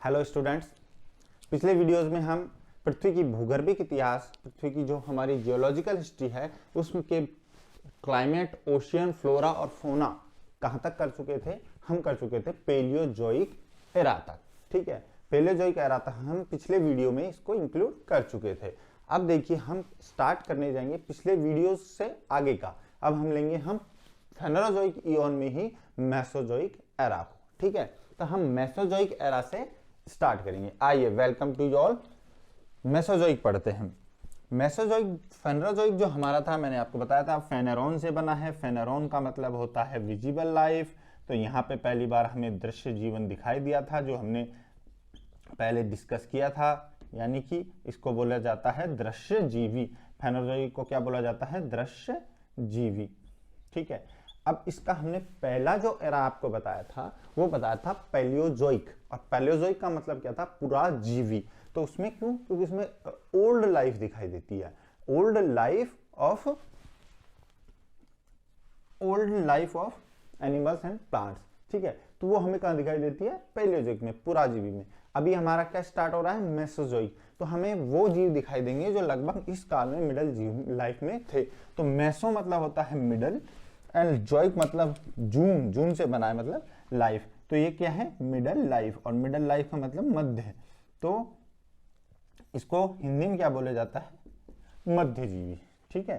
Hello students, पिछले videos में हम पृथ्वी की भूगर्भिक इतिहास, पृथ्वी की जो हमारी जियोलॉजिकल हिस्ट्री है उसके क्लाइमेट, ओशियन, फ्लोरा और फोना कहाँ तक कर चुके थे। हम कर चुके थे पेलियोजोइक एरा तक। ठीक है, पेलियोजोइक एरा तक हम पिछले वीडियो में इसको इंक्लूड कर चुके थे। अब देखिए हम स्टार्ट करने जाएंगे पिछले वीडियोस से आगे का। अब हम लेंगे हम फेनोजोइक ईओन में ही मेसोजोइक एरा को। ठीक है, तो हम मेसोजोइक एरा से स्टार्ट करेंगे। आइए, वेलकम टू ऑल। मेसोजोइक पढ़ते हैं। मेसोजोइक, फेनोजोइक जो हमारा था, मैंने आपको बताया था फेनेरोन से बना है। फेनेरोन का मतलब होता है विजिबल लाइफ। तो यहाँ पे पहली बार हमें दृश्य जीवन दिखाई दिया था, जो हमने पहले डिस्कस किया था, यानी कि इसको बोला जाता है दृश्य जीवी। फेनोजोइक को क्या बोला जाता है? दृश्य जीवी। ठीक है, अब इसका हमने पहला जो एरा आपको बताया था वो बताया था पैलियोजोइक। और पैलियोजोइक का मतलब क्या था? पुराजीवी। तो उसमें क्यों? क्योंकि उसमें ओल्ड लाइफ दिखाई देती है, old life of animals and plants. ठीक है, तो वो हमें कहां दिखाई देती है? पैलियोजोइक में, पुराजीवी में। अभी हमारा क्या स्टार्ट हो रहा है? मेसोजोइक। तो हमें वो जीव दिखाई देंगे जो लगभग इस काल में मिडल जीव लाइफ में थे। तो मेसो मतलब होता है मिडल, एंड जोइक मतलब जून, जून से बना है, मतलब लाइफ। तो ये क्या है? Middle life. और मिडल लाइफ का मतलब मध्य है। तो इसको हिंदी में क्या बोला जाता है? मध्यजीवी। ठीक है,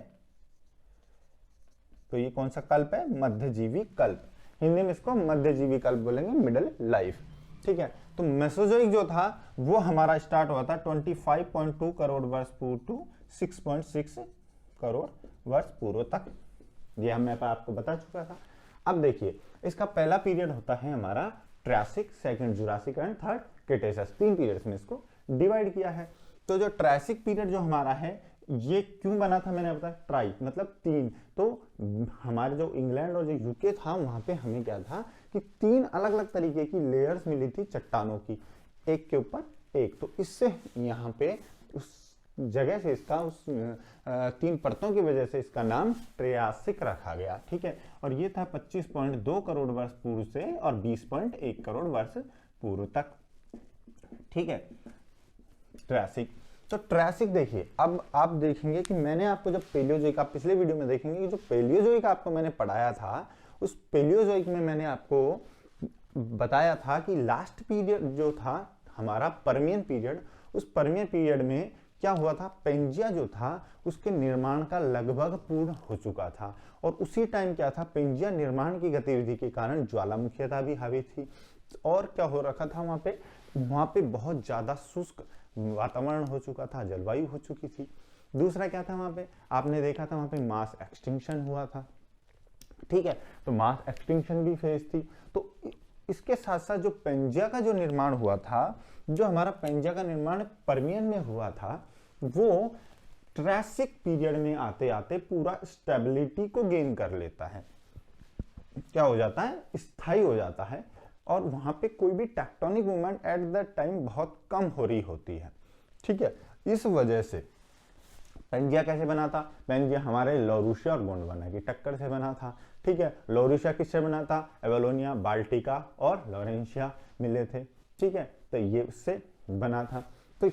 तो ये कौन सा कल्प है? मध्यजीवी कल्प। हिंदी में इसको मध्यजीवी कल्प बोलेंगे, मिडल लाइफ। ठीक है, तो मेसोजोइक जो था वो हमारा स्टार्ट हुआ था 25.2 करोड़ वर्ष पूर्व टू 6.6 करोड़ वर्ष पूर्व तक। ये मैं आपको बता चुका था। अब देखिए, इसका पहला पीरियड होता है हमारा Triassic, second Jurassic and third Cretaceous. 3 periods में इसको डिवाइड किया है। तो जो ट्रायसिक पीरियड जो हमारा है, ये क्यों बना था? मैंने बताया ट्राई मतलब 3। तो हमारे जो इंग्लैंड और जो यूके था, वहां पे हमें क्या था कि 3 अलग अलग तरीके की लेयर्स मिली थी चट्टानों की, एक के ऊपर एक। तो इससे यहाँ पे उस जगह से इसका, उस 3 परतों की वजह से इसका नाम ट्रायसिक रखा गया। ठीक है, और ये था 25.2 करोड़ वर्ष पूर्व से और 20.1 करोड़ वर्ष पूर्व तक। ठीक है, ट्रायसिक। तो ट्रायसिक देखिए, अब आप देखेंगे कि मैंने आपको जब पेलियोजोइक, आप पिछले वीडियो में देखेंगे कि जो पेलियोजोइक आपको मैंने पढ़ाया था, उस पेलियोजोइक में मैंने आपको बताया था कि लास्ट पीरियड जो था हमारा पर्मियन पीरियड, उस पर्मियन पीरियड में क्या हुआ था? पेंजिया जो था उसके निर्माण का लगभग पूर्ण हो चुका था। और उसी टाइम क्या था? पेंजिया निर्माण की गतिविधि के कारण ज्वालामुखीता भी हावी थी। और क्या हो रखा था वहां पे बहुत ज्यादा शुष्क वातावरण हो चुका था, जलवायु हो चुकी थी। दूसरा क्या था वहां पे? आपने देखा था वहां पे मास एक्सटिंक्शन हुआ था। ठीक है, तो मास एक्सटिंक्शन भी फेज थी। तो इसके साथ साथ जो पेंजिया का जो निर्माण हुआ था, जो हमारा पेंजिया का निर्माण पर्मियन में हुआ था, वो ट्रायसिक पीरियड में आते आते पूरा स्टेबिलिटी को गेन कर लेता है। क्या हो जाता है? स्थायी हो जाता है। और वहां पे कोई भी tectonic movement at the time बहुत कम हो रही होती है। ठीक है, इस वजह से पेंजिया कैसे बना था? पेंजिया हमारे लॉरूशिया और गोंडवाना की टक्कर से बना था। ठीक है, लॉरूशिया किससे बना था? एवोलोनिया, बाल्टिका और लॉरेंशिया मिले थे। ठीक है, तो ये उससे बना था। तो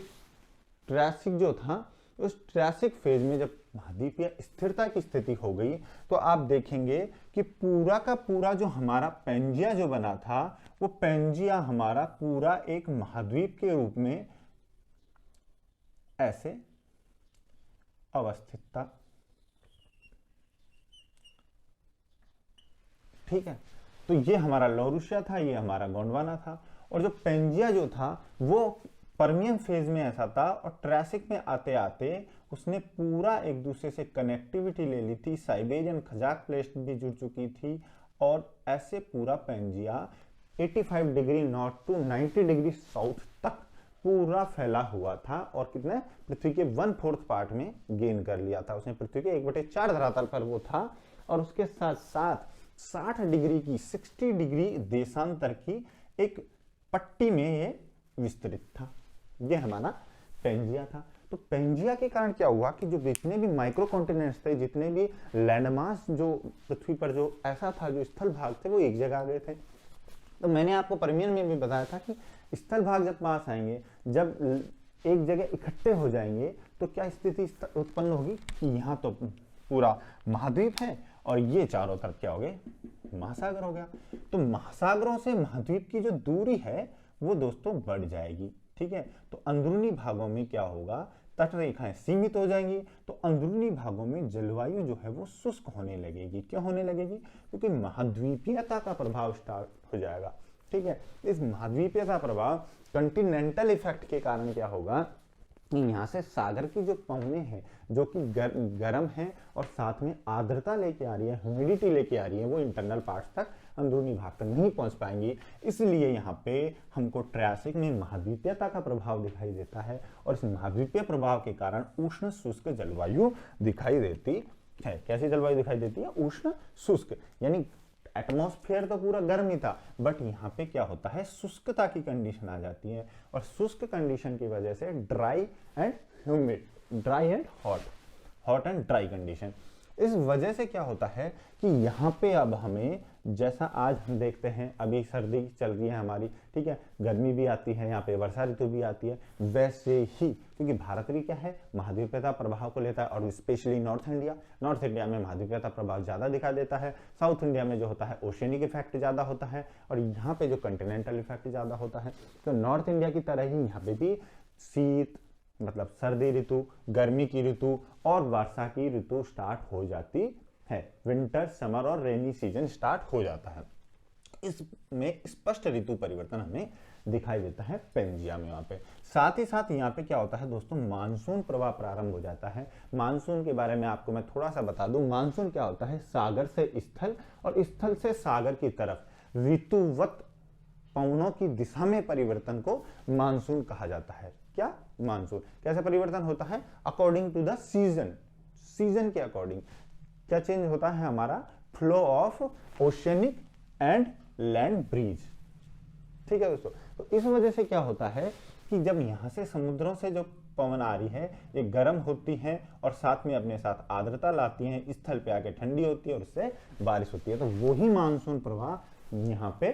ट्रायसिक जो था, उस ट्रायसिक फेज में जब महाद्वीपीय स्थिरता की स्थिति हो गई, तो आप देखेंगे कि पूरा का पूरा जो हमारा पेंजिया जो बना था, वो पेंजिया हमारा पूरा एक महाद्वीप के रूप में ऐसे अवस्थित था। ठीक है, तो ये हमारा लॉरूशिया था, ये हमारा गोंडवाना था। और जो पेंजिया जो था वो पर्मियन फेज में ऐसा था, और ट्रायसिक में आते आते उसने पूरा एक दूसरे से कनेक्टिविटी ले ली थी। साइबेरियन खजाक प्लेट भी जुड़ चुकी थी, और ऐसे पूरा Pangaea 85 degree north to 90 degree south तक पूरा फैला हुआ था। और कितने? पृथ्वी के 1/4 पार्ट में गेन कर लिया था उसने। पृथ्वी के 1/4 धरातल पर वो था। और उसके साथ साथ 60 डिग्री की, 60 डिग्री देशांतर की एक पट्टी में ये विस्तृत था। ये हमारा पेंजिया था। तो पेंजिया के कारण क्या हुआ कि जो जितने भी माइक्रो कॉन्टिनेंट्स थे, जितने भी लैंडमास जो पृथ्वी पर जो ऐसा था, जो स्थल भाग थे, वो एक जगह आ गए थे। तो मैंने आपको परमियन में भी बताया था कि स्थल भाग जब पास आएंगे, जब एक जगह इकट्ठे हो जाएंगे, तो क्या स्थिति उत्पन्न होगी कि यहाँ तो पूरा महाद्वीप है और ये चारों तरफ क्या हो गए, महासागर हो गया। तो महासागरों से महाद्वीप की जो दूरी है वो दोस्तों बढ़ जाएगी। ठीक है, तो अंदरूनी भागों में क्या होगा, तट रेखाएं सीमित हो जाएंगी, तो अंदरूनी भागों में जलवायु जो है वो शुष्क होने लगेगी। क्यों होने लगेगी, क्योंकि महाद्वीपीयता का प्रभाव स्टार्ट हो जाएगा। ठीक है, इस महाद्वीपीयता प्रभाव कंटिनेंटल इफेक्ट के कारण क्या होगा कि यहाँ से सागर की जो पवनें हैं जो कि गर्म है और साथ में आर्द्रता लेके आ रही है, ह्यूमिडिटी लेके आ रही है, वो इंटरनल पार्ट्स तक, अंदरूनी भाग तक नहीं पहुंच पाएंगी। इसलिए यहाँ पे हमको ट्रायसिक में महाद्वीपीयता का प्रभाव दिखाई देता है और इस महाद्वीपीय प्रभाव के कारण उष्ण शुष्क जलवायु दिखाई देती है। कैसी जलवायु दिखाई देती है, उष्ण शुष्क, यानी एटमॉस्फेयर तो पूरा गर्म ही था, बट यहाँ पे क्या होता है, शुष्कता की कंडीशन आ जाती है और शुष्क कंडीशन की वजह से dry and humid, dry and hot and dry condition. इस वजह से क्या होता है कि यहाँ पे अब हमें, जैसा आज हम देखते हैं अभी सर्दी चल रही है हमारी, ठीक है, गर्मी भी आती है, यहाँ पे वर्षा ऋतु भी आती है, वैसे ही क्योंकि भारत भी क्या है, महाद्वीपीयता प्रभाव को लेता है और स्पेशली नॉर्थ इंडिया में महाद्वीपीयता प्रभाव ज्यादा दिखा देता है। साउथ इंडिया में जो होता है ओशियनिक इफेक्ट ज्यादा होता है और यहाँ पे जो कंटिनेंटल इफेक्ट ज्यादा होता है। तो नॉर्थ इंडिया की तरह ही यहाँ पे भी शीत मतलब सर्दी ऋतु, गर्मी की ऋतु और वर्षा की ऋतु स्टार्ट हो जाती है। विंटर, समर और रेनी सीजन स्टार्ट हो जाता है। इसमें स्पष्ट ऋतु परिवर्तन हमें दिखाई देता है पेंजिया में। वहां पे साथ ही साथ यहाँ पे क्या होता है दोस्तों, मानसून प्रवाह प्रारंभ हो जाता है। मानसून के बारे में आपको मैं थोड़ा सा बता दूं, मानसून क्या होता है, सागर से स्थल और स्थल से सागर की तरफ ऋतुवत पवनों की दिशा में परिवर्तन को मानसून कहा जाता है। क्या, मानसून। कैसे परिवर्तन होता है, according to the season, season के अकॉर्डिंग क्या चेंज होता है, हमारा flow of oceanic and land breeze. ठीक है दोस्तों, तो इस वजह से क्या होता है कि जब यहां से समुद्रों से जो पवन आ रही है ये गर्म होती है और साथ में अपने साथ आर्द्रता लाती है, स्थल पे आके ठंडी होती है और उससे बारिश होती है, तो वही मानसून प्रवाह यहाँ पे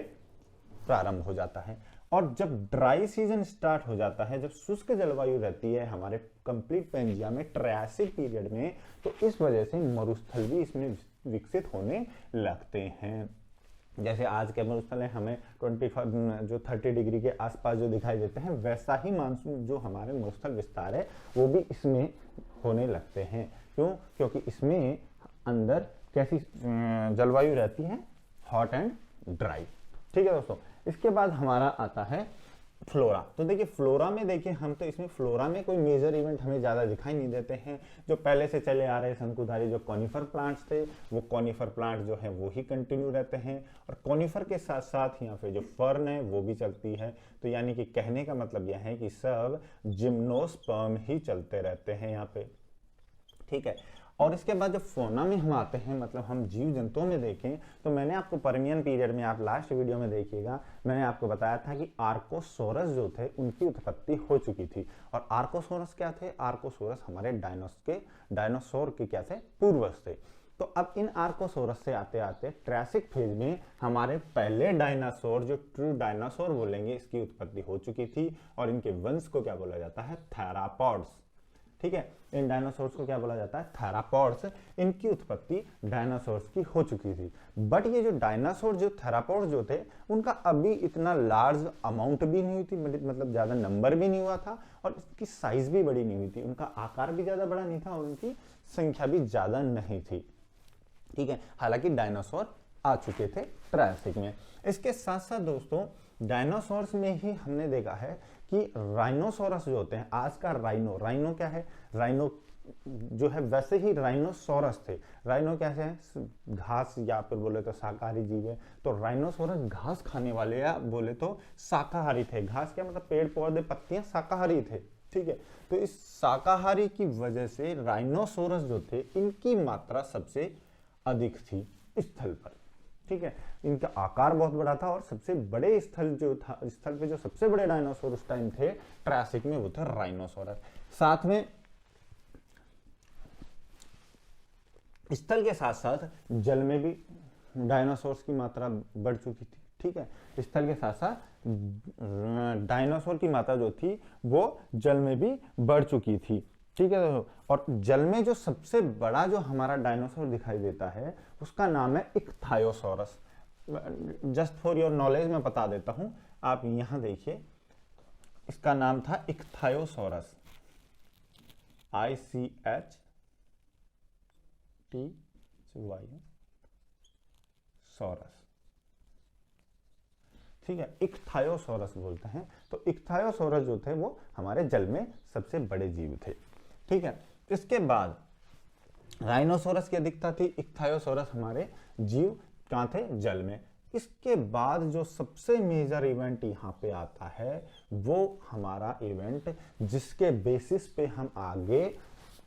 प्रारंभ हो जाता है। और जब ड्राई सीजन स्टार्ट हो जाता है, जब शुष्क जलवायु रहती है हमारे कंप्लीट पेंजिया में ट्रायसिक पीरियड में, तो इस वजह से मरुस्थल भी इसमें विकसित होने लगते हैं। जैसे आज के मरुस्थल है हमें 30 डिग्री के आसपास जो दिखाई देते हैं, वैसा ही मानसून जो हमारे मरुस्थल विस्तार है वो भी इसमें होने लगते हैं। क्यों, क्योंकि इसमें अंदर कैसी जलवायु रहती है, हॉट एंड ड्राई। ठीक है दोस्तों, इसके बाद हमारा आता है फ्लोरा। तो देखिए फ्लोरा में, देखिए हम तो इसमें फ्लोरा में कोई मेजर इवेंट हमें ज्यादा दिखाई नहीं देते हैं। जो पहले से चले आ रहे शंकुधारी जो कॉनिफर प्लांट्स थे, वो कॉनिफर प्लांट जो है वो ही कंटिन्यू रहते हैं और कॉनिफर के साथ साथ यहाँ पे जो फर्न है वो भी चलती है। तो यानी कि कहने का मतलब यह है कि सब जिम्नोस्पर्म ही चलते रहते हैं यहाँ पे। ठीक है, और इसके बाद जब फौना में हम आते हैं, मतलब हम जीव जंतुओं में देखें, तो मैंने आपको परमियन पीरियड में, आप लास्ट वीडियो में देखिएगा, मैंने आपको बताया था कि आर्कोसोरस जो थे उनकी उत्पत्ति हो चुकी थी। और आर्कोसोरस क्या थे, आर्कोसोरस हमारे डायनासोर के क्या थे, पूर्वज थे। तो अब इन आर्कोसोरस से आते आते ट्रायसिक फेज में हमारे पहले डायनासोर, जो ट्रू डायनासोर बोलेंगे, इसकी उत्पत्ति हो चुकी थी और इनके वंश को क्या बोला जाता है, थैरापॉड्स। ठीक है, इन डायनासोर्स को क्या बोला जाता है, थैरापॉड्स। इनकी उत्पत्ति डायनासोर्स की हो चुकी थी। बट ये जो डायनासोर, जो थैरापॉड्स जो थे, उनका अभी इतना लार्ज अमाउंट भी नहीं हुई थी, मतलब ज्यादा नंबर भी नहीं हुआ था और इसकी साइज भी बड़ी नहीं हुई थी, उनका आकार भी ज्यादा बड़ा नहीं था और उनकी संख्या भी ज्यादा नहीं थी। ठीक है, हालांकि डायनासोर आ चुके थे ट्रायसिक में। इसके साथ साथ दोस्तों डायनासोर्स में ही हमने देखा है कि राइनोसोरस जो होते हैं, आज का राइनो क्या है, राइनो जो है वैसे ही राइनोसोरस थे। राइनो कैसे है, घास या फिर बोले तो शाकाहारी जीव है, तो राइनोसोरस घास खाने वाले या बोले तो शाकाहारी थे। घास क्या मतलब पेड़ पौधे पत्तियां, शाकाहारी थे। ठीक है, तो इस शाकाहारी की वजह से राइनोसोरस जो थे इनकी मात्रा सबसे अधिक थी स्थल पर। ठीक है, इनका आकार बहुत बड़ा था और सबसे बड़े स्थल जो था, स्थल पे जो सबसे बड़े डायनासोर उस टाइम थे ट्रायसिक में, वो थे राइनोसोरस। साथ में स्थल के साथ साथ जल में भी डायनासोर्स की मात्रा बढ़ चुकी थी। ठीक है, स्थल के साथ साथ डायनासोर की मात्रा जो थी वो जल में भी बढ़ चुकी थी, ठीक है दोस्तों। और जल में जो सबसे बड़ा जो हमारा डायनासोर दिखाई देता है उसका नाम है इक्थायोसोरस। जस्ट फॉर योर नॉलेज मैं बता देता हूं, आप यहां देखिए, इसका नाम था इक्थायोसोरस, ICHTY सॉरस, ठीक है, इक्थायोसोरस बोलते हैं। तो इक्थायोसोरस जो थे वो हमारे जल में सबसे बड़े जीव थे, ठीक है। इसके बाद राइनोसोरस की अधिकता थी, इक्थायोसोरस हमारे जीव कहाँ थे, जल में। इसके बाद जो सबसे मेजर इवेंट यहाँ पे आता है वो हमारा इवेंट जिसके बेसिस पे हम आगे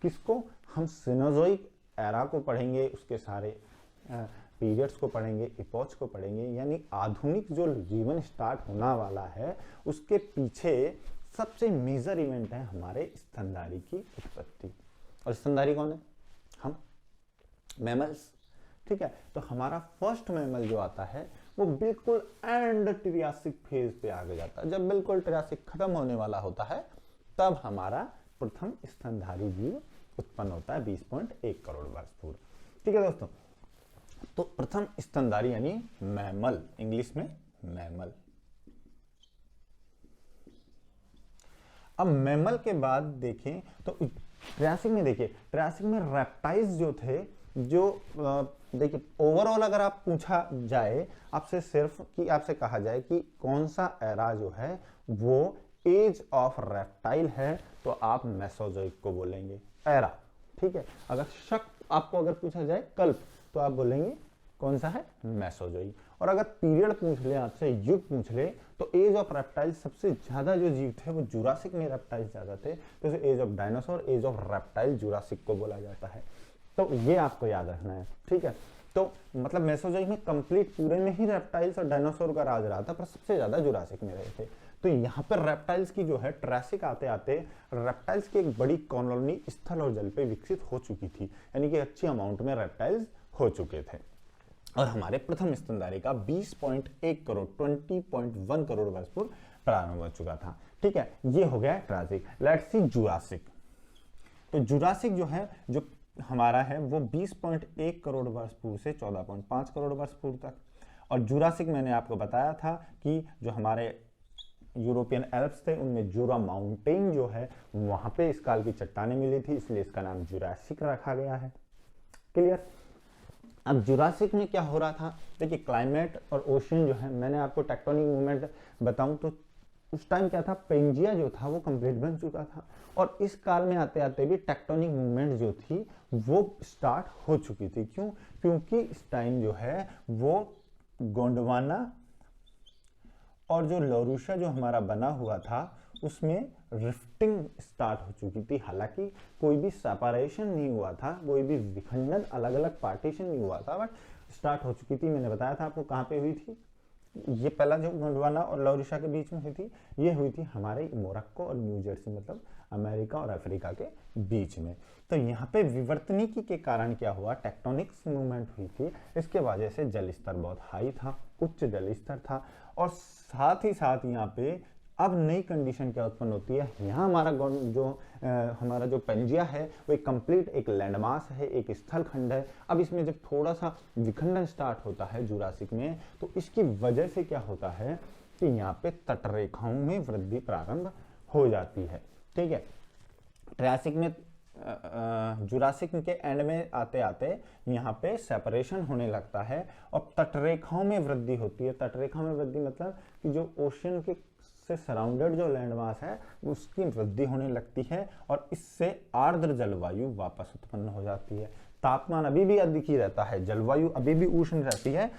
किसको, हम सिनोजोइक एरा को पढ़ेंगे, उसके सारे पीरियड्स को पढ़ेंगे, इपोच को पढ़ेंगे, यानी आधुनिक जो जीवन स्टार्ट होना वाला है उसके पीछे सबसे मेजर इवेंट है हमारे स्तनधारी की उत्पत्ति। और स्तनधारी कौन है, हम मैमल्स, ठीक है। तो हमारा फर्स्ट मैमल जो आता है वो बिल्कुल एंड ट्रियासिक फेज पे आगे जाता है। जब बिल्कुल ट्रियासिक खत्म होने वाला होता है तब हमारा प्रथम स्तनधारी जीव उत्पन्न होता है 20.1 करोड़ वर्ष पूर्व, ठीक है दोस्तों। तो प्रथम स्तनधारी यानी मैमल, इंग्लिश में मैमल। अब मैमल के बाद देखें तो ट्रियासिक में, देखिए ट्रियासिक में रेप्टाइल्स जो थे, जो देखिए ओवरऑल अगर आप पूछा जाए आपसे, सिर्फ कि आपसे कहा जाए कि कौन सा एरा जो है वो एज ऑफ रेप्टाइल है, तो आप मेसोजोइक को बोलेंगे एरा, ठीक है। अगर शक आपको अगर पूछा जाए कल्प, तो आप बोलेंगे कौन सा है, मेसोजोइक। और अगर पीरियड पूछ ले आपसे, युग पूछ ले, तो एज ऑफ रेप्टाइल सबसे ज्यादा जो जीव थे वो जुरासिक में रेप्टाइल ज्यादा थे, तो age of dinosaur, age of reptile Jurassic को बोला जाता है। तो ये आपको याद रखना है, ठीक है। तो मतलब मेसोजोइक में कंप्लीट पूरे में ही रेप्टाइल्स और डायनासोर का राज रहा था, पर सबसे ज्यादा जुरासिक में रहे थे। तो यहाँ पर रेप्टाइल्स की जो है ट्रियासिक आते आते रेप्टाइल्स की एक बड़ी कॉलोनी स्थल और जल पे विकसित हो चुकी थी, यानी कि अच्छी अमाउंट में रेप्टाइल्स हो चुके थे। और हमारे प्रथम स्तनधारी का 20.1 करोड़ 20.1 करोड़ वर्ष पूर्व प्रारंभ हो चुका था, ठीक है। ये हो गया ट्रियासिक। Let's see Jurassic. तो जुरासिक जो है, जो हमारा है वो 20.1 करोड़ वर्ष पूर्व से 14.5 करोड़ वर्ष पूर्व तक। और जुरासिक मैंने आपको बताया था कि जो हमारे यूरोपियन एल्प्स थे उनमें जुरा माउंटेन जो है वहां पे इस काल की चट्टानें मिली थी, इसलिए इसका नाम जुरासिक रखा गया है। क्लियर। अब जुरासिक में क्या हो रहा था, देखिए क्लाइमेट और ओशन जो है, मैंने आपको टेक्टोनिक मूवमेंट बताऊं तो उस टाइम क्या था, पेंजिया जो था वो कंप्लीट बन चुका था, और इस काल में आते आते भी टेक्टोनिक मूवमेंट जो थी वो स्टार्ट हो चुकी थी। क्यों, क्योंकि इस टाइम जो है वो गोंडवाना और जो लोरूशा जो हमारा बना हुआ था उसमें रिफ्टिंग स्टार्ट हो चुकी थी। हालांकि कोई भी सेपरेशन नहीं हुआ था, कोई भी विखंडन, अलग अलग पार्टीशन नहीं हुआ था, बट स्टार्ट हो चुकी थी। मैंने बताया था आपको कहाँ पे हुई थी, ये पहला जो गोंडवाना और लोरूशा के बीच में हुई थी, ये हुई थी हमारे मोरक्को और न्यू जर्सी, मतलब अमेरिका और अफ्रीका के बीच में। तो यहाँ पे विवर्तनिकी के कारण क्या हुआ, टेक्टोनिक्स मूवमेंट हुई थी, इसके वजह से जल स्तर बहुत हाई था, उच्च जल स्तर था। और साथ ही साथ यहाँ पे अब नई कंडीशन क्या उत्पन्न होती है, यहाँ हमारा हमारा जो पेंजिया है वो एक कंप्लीट एक लैंडमास है, एक स्थल खंड है। अब इसमें जब थोड़ा सा विखंडन स्टार्ट होता है जुरासिक में, तो इसकी वजह से क्या होता है कि यहाँ पे तटरेखाओं में वृद्धि प्रारंभ हो जाती है, ठीक है। ट्रियासिक में जुरासिक के एंड में आते आते यहाँ पे सेपरेशन होने लगता है और तटरेखाओं में वृद्धि होती है। तटरेखा में वृद्धि मतलब कि जो ओशन के से सराउंडेड जो लैंडमास है उसकी वृद्धि होने लगती है, और इससे आर्द्र जलवायु वापस उत्पन्न हो जाती है। तापमान अभी भी अधिक ही रहता है, जलवायु अभी भी उष्ण रहती है।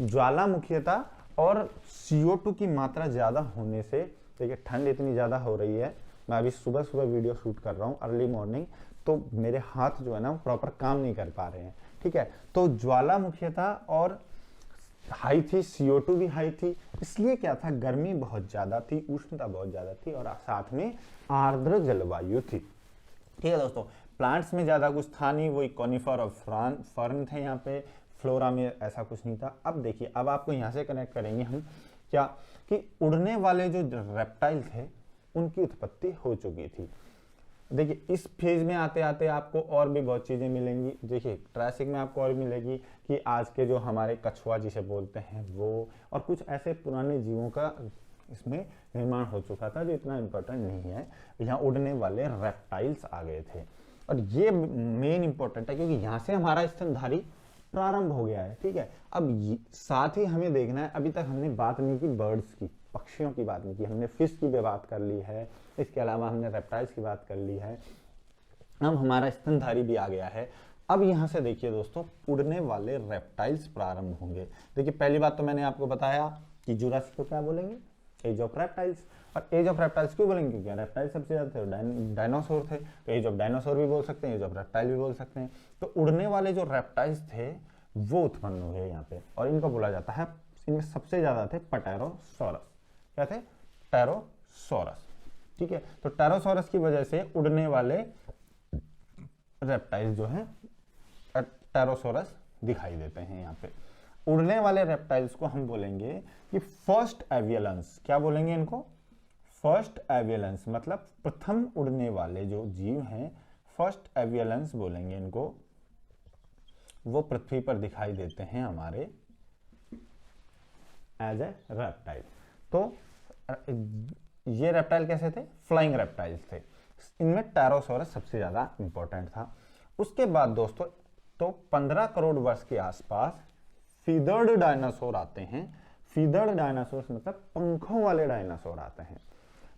ज्वालामुखीयता और CO2 की मात्रा ज्यादा होने से, देखिए ठंड इतनी ज्यादा हो रही है, मैं अभी सुबह सुबह वीडियो शूट कर रहा हूँ अर्ली मॉर्निंग, तो मेरे हाथ जो है ना प्रॉपर काम नहीं कर पा रहे हैं, ठीक है। तो ज्वालामुखीयता और हाई थी, CO2 भी हाई थी, इसलिए क्या था, गर्मी बहुत ज्यादा थी, उष्णता बहुत ज्यादा थी, और साथ में आर्द्र जलवायु थी, ठीक है दोस्तों। प्लांट्स में ज्यादा कुछ था नहीं, वही कॉनिफर और फर्न थे यहाँ पे। फ्लोरा में ऐसा कुछ नहीं था। अब देखिए, अब आपको यहाँ से कनेक्ट करेंगे हम क्या कि उड़ने वाले जो रेप्टाइल थे उनकी उत्पत्ति हो चुकी थी। देखिए इस फेज में आते आते आपको और भी बहुत चीज़ें मिलेंगी। देखिए ट्रायसिक में आपको और मिलेगी कि आज के जो हमारे कछुआ जिसे बोलते हैं वो, और कुछ ऐसे पुराने जीवों का इसमें निर्माण हो चुका था जो इतना इम्पोर्टेंट नहीं है। यहाँ उड़ने वाले रेप्टाइल्स आ गए थे और ये मेन इंपॉर्टेंट है क्योंकि यहाँ से हमारा स्तनधारी प्रारंभ हो गया है। ठीक है, अब साथ ही हमें देखना है, अभी तक हमने बात नहीं की बर्ड्स की, पक्षियों की बात नहीं की, हमने फिश की भी बात कर ली है, इसके अलावा हमने रेप्टाइल्स की बात कर ली है, अब हमारा स्तनधारी भी आ गया है। अब यहाँ से देखिए दोस्तों, उड़ने वाले रेप्टाइल्स प्रारंभ होंगे। देखिए पहली बात तो मैंने आपको बताया कि जुरासिक को क्या बोलेंगे, एज ऑफ रेप्टाइल्स। और एज ऑफ रेप्टाइल्स क्यों बोलेंगे, क्योंकि रेप्टाइल सबसे ज्यादा थे, डायनासोर थे, तो एज ऑफ डायनासोर भी बोल सकते हैं, एज ऑफ रेप्टाइल भी बोल सकते हैं। तो उड़ने वाले जो रेप्टाइल्स थे वो उत्पन्न हुए यहाँ पे, और इनको बोला जाता है, इनमें सबसे ज्यादा थे पटेरोसॉरस। क्या थे, टेरोसॉरस। ठीक है, तो टेरोसॉरस की वजह से उड़ने वाले रेप्टाइल जो है टेरोसॉरस दिखाई देते हैं यहाँ पे। उड़ने वाले रेप्टाइल्स को हम बोलेंगे कि फर्स्ट एवियलेंस। क्या बोलेंगे इनको, फर्स्ट एवियलेंस, मतलब प्रथम उड़ने वाले जो जीव हैं, फर्स्ट एवियलेंस बोलेंगे इनको। वो पृथ्वी पर दिखाई देते हैं हमारे एज ए रेप्टाइल। तो ये रेप्टाइल कैसे थे, फ्लाइंग रेप्टाइल्स थे। इनमें टेरोसॉरस सबसे ज्यादा इंपॉर्टेंट था। उसके बाद दोस्तों तो 15 करोड़ वर्ष के आसपास फीदर्ड डायनासोर आते हैं। फीदर्ड डायनासोर मतलब पंखों वाले डायनासोर आते हैं।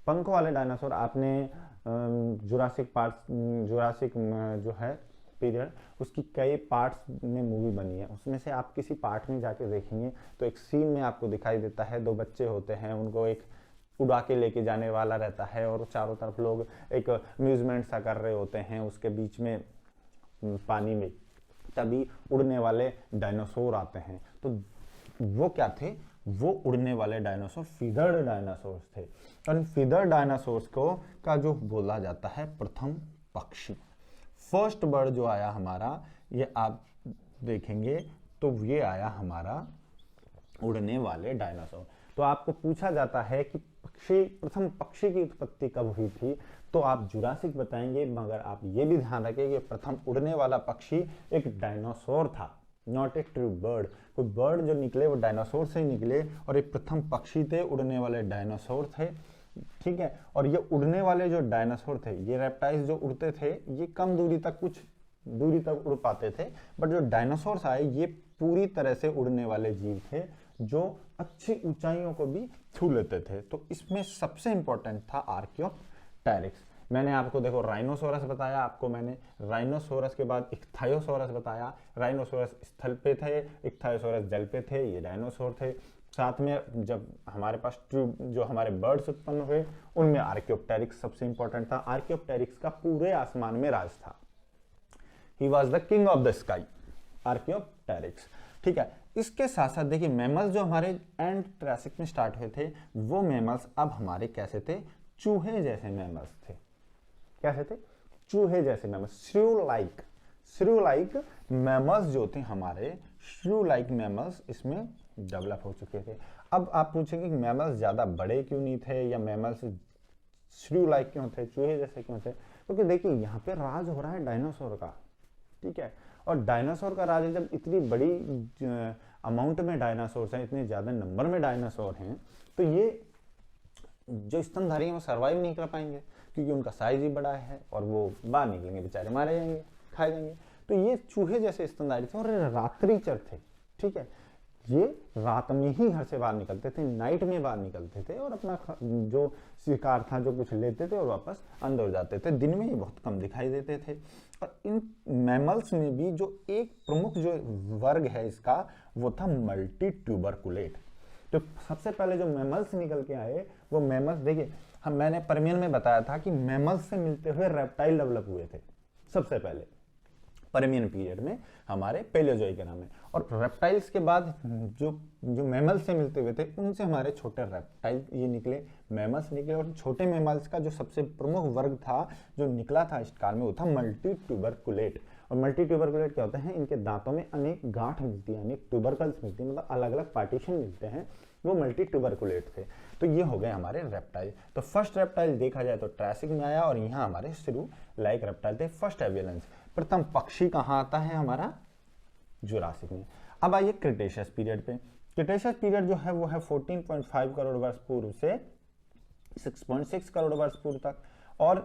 पंखों वाले डायनासोर आपने जुरासिक जो है पीरियड, उसकी कई पार्ट्स में मूवी बनी है, उसमें से आप किसी पार्ट में जाके देखेंगे तो एक सीन में आपको दिखाई देता है, दो बच्चे होते हैं, उनको एक उड़ा के लेके जाने वाला रहता है और चारों तरफ लोग एक अम्यूजमेंट सा कर रहे होते हैं, उसके बीच में पानी में, तभी उड़ने वाले डायनासोर आते हैं। तो वो क्या थे, वो उड़ने वाले डायनासोर फीदर्ड डायनासोर्स थे। और इन फीदर्ड डायनासोर्स को का जो बोला जाता है प्रथम पक्षी, फर्स्ट बर्ड जो आया हमारा, ये आप देखेंगे तो ये आया हमारा उड़ने वाले डायनासोर। तो आपको पूछा जाता है कि पक्षी, प्रथम पक्षी की उत्पत्ति कब हुई थी, तो आप जुरासिक बताएंगे, मगर आप ये भी ध्यान रखें कि प्रथम उड़ने वाला पक्षी एक डायनासोर था, नॉट ए ट्रू बर्ड। कोई बर्ड जो निकले वो डायनासोर से ही निकले, और ये प्रथम पक्षी थे, उड़ने वाले डायनासोर थे। ठीक है, और ये उड़ने वाले जो डायनासोर थे, ये रेप्टाइल्स जो उड़ते थे ये कम दूरी तक, कुछ दूरी तक उड़ पाते थे, बट जो डायनासोर्स आए ये पूरी तरह से उड़ने वाले जीव थे जो अच्छी ऊंचाइयों को भी छू लेते थे। तो इसमें सबसे इंपॉर्टेंट था आर्कियोप्टेरिक्स। मैंने आपको देखो राइनोसोरस बताया, आपको मैंने राइनोसोरस के बाद इख्थायोसोरस बताया। राइनोसोरस स्थल पे थे, इख्थायोसोरस जल पे थे, ये डायनासोर थे। साथ में जब हमारे पास जो हमारे बर्ड्स उत्पन्न हुए उनमें आर्कियोप्टेरिक्स सबसे इंपॉर्टेंट था। आर्कियोप्टेरिक्स का पूरे आसमान में राज था। He was the king of the sky, Archaeopteryx. ठीक है, इसके साथ साथ देखिए मैमल्स जो हमारे एंड ट्रायसिक में स्टार्ट हुए थे, वो मैमल्स अब हमारे कैसे थे, चूहे जैसे मैमल्स थे। कैसे थे, चूहे जैसे मैमल्स, श्रू लाइक मैमल्स जो थे हमारे, श्रू लाइक मैमल्स इसमें डेवलप हो चुके थे। अब आप पूछेंगे कि मैमल्स ज्यादा बड़े क्यों नहीं थे, या मैमल्स श्रू लाइक क्यों थे, चूहे जैसे क्यों थे, क्योंकि देखिए यहाँ पे राज हो रहा है डायनासोर का। ठीक है, और डायनासोर का राज है, जब इतनी बड़ी अमाउंट में डायनासोर हैं, इतने ज्यादा नंबर में डायनासोर हैं, तो ये जो स्तनधारी हैं वो सर्वाइव नहीं कर पाएंगे, क्योंकि उनका साइज ही बड़ा है और वो बाहर निकलेंगे बेचारे, मारे जाएंगे, खाए जाएंगे। तो ये चूहे जैसे स्तनधारी थे और रात्रिचर थे। ठीक है, ये रात में ही घर से बाहर निकलते थे, नाइट में बाहर निकलते थे और अपना जो शिकार था जो कुछ लेते थे और वापस अंदर जाते थे। दिन में ये बहुत कम दिखाई देते थे। और इन मैमल्स में भी जो एक प्रमुख जो वर्ग है इसका, वो था मल्टी ट्यूबरकुलेट। तो सबसे पहले जो मैमल्स निकल के आए वो मैमल्स, देखिए मैंने परमियन में बताया था कि मैमल्स से मिलते हुए रेप्टाइल डेवलप हुए थे सबसे पहले परमियन पीरियड में हमारे पैलियोजोइक एरा में। और रेप्टाइल्स के बाद जो मैमल्स से मिलते हुए थे उनसे हमारे छोटे रेप्टाइल ये निकले, मैमल्स निकले। और छोटे मैमल्स का जो सबसे प्रमुख वर्ग था जो निकला था इस काल में, वो था मल्टी ट्यूबरकुलेट। और मल्टी ट्यूबरकुलेट क्या होते हैं, इनके दांतों में अनेक गांठ मिलती है, अनेक ट्यूबरकल्स मिलती है, मतलब अलग अलग पार्टीशन मिलते हैं, वो मल्टी ट्यूबरकुलेट थे। तो ये हो गए हमारे रेप्टाइल। तो फर्स्ट रेप्टाइल देखा जाए तो ट्रायसिक में आया और यहाँ हमारे श्रू लाइक रेप्टाइल थे, फर्स्ट एवियलेंस। प्रथम पक्षी कहाँ आता है हमारा, जुरासिक में। अब आइए क्रिटेशियस पीरियड पे। क्रिटेशियस पीरियड जो है वो है 14.5 करोड़ वर्ष पूर्व से 6.6 करोड़ वर्ष पूर्व तक। और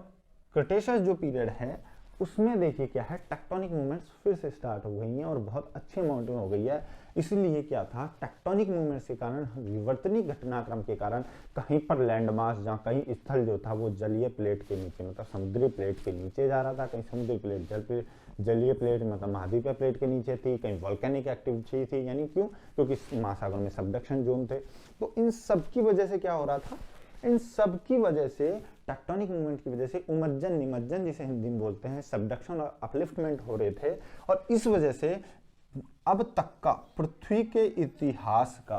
क्रिटेशियस जो पीरियड है उसमें देखिए क्या है, टेक्टोनिक मूवमेंट्स फिर से स्टार्ट हो गई हैं और बहुत अच्छे अमाउंट में हो गई है। इसलिए क्या था, टेक्टोनिक मूवमेंट्स के कारण, विवर्तनिक घटनाक्रम के कारण कहीं पर लैंड मास, जहाँ कहीं स्थल जो था वो जलीय प्लेट के नीचे, मतलब समुद्री प्लेट के नीचे जा रहा था, कहीं समुद्री प्लेट जलीय प्लेट मतलब महाद्वीपीय प्लेट के नीचे थी, कहीं वोल्केनिक एक्टिविटी थी। यानी क्यों, क्योंकि महासागर में सबडक्शन जोन थे। तो इन सब की वजह से क्या हो रहा था, इन सब की वजह से, टेक्टोनिक मूवमेंट की वजह से उमज्जन निमज्जन जिसे हिंदी में बोलते हैं, सबडक्शन और अपलिफ्टमेंट हो रहे थे। और इस वजह से अब तक का पृथ्वी के इतिहास का,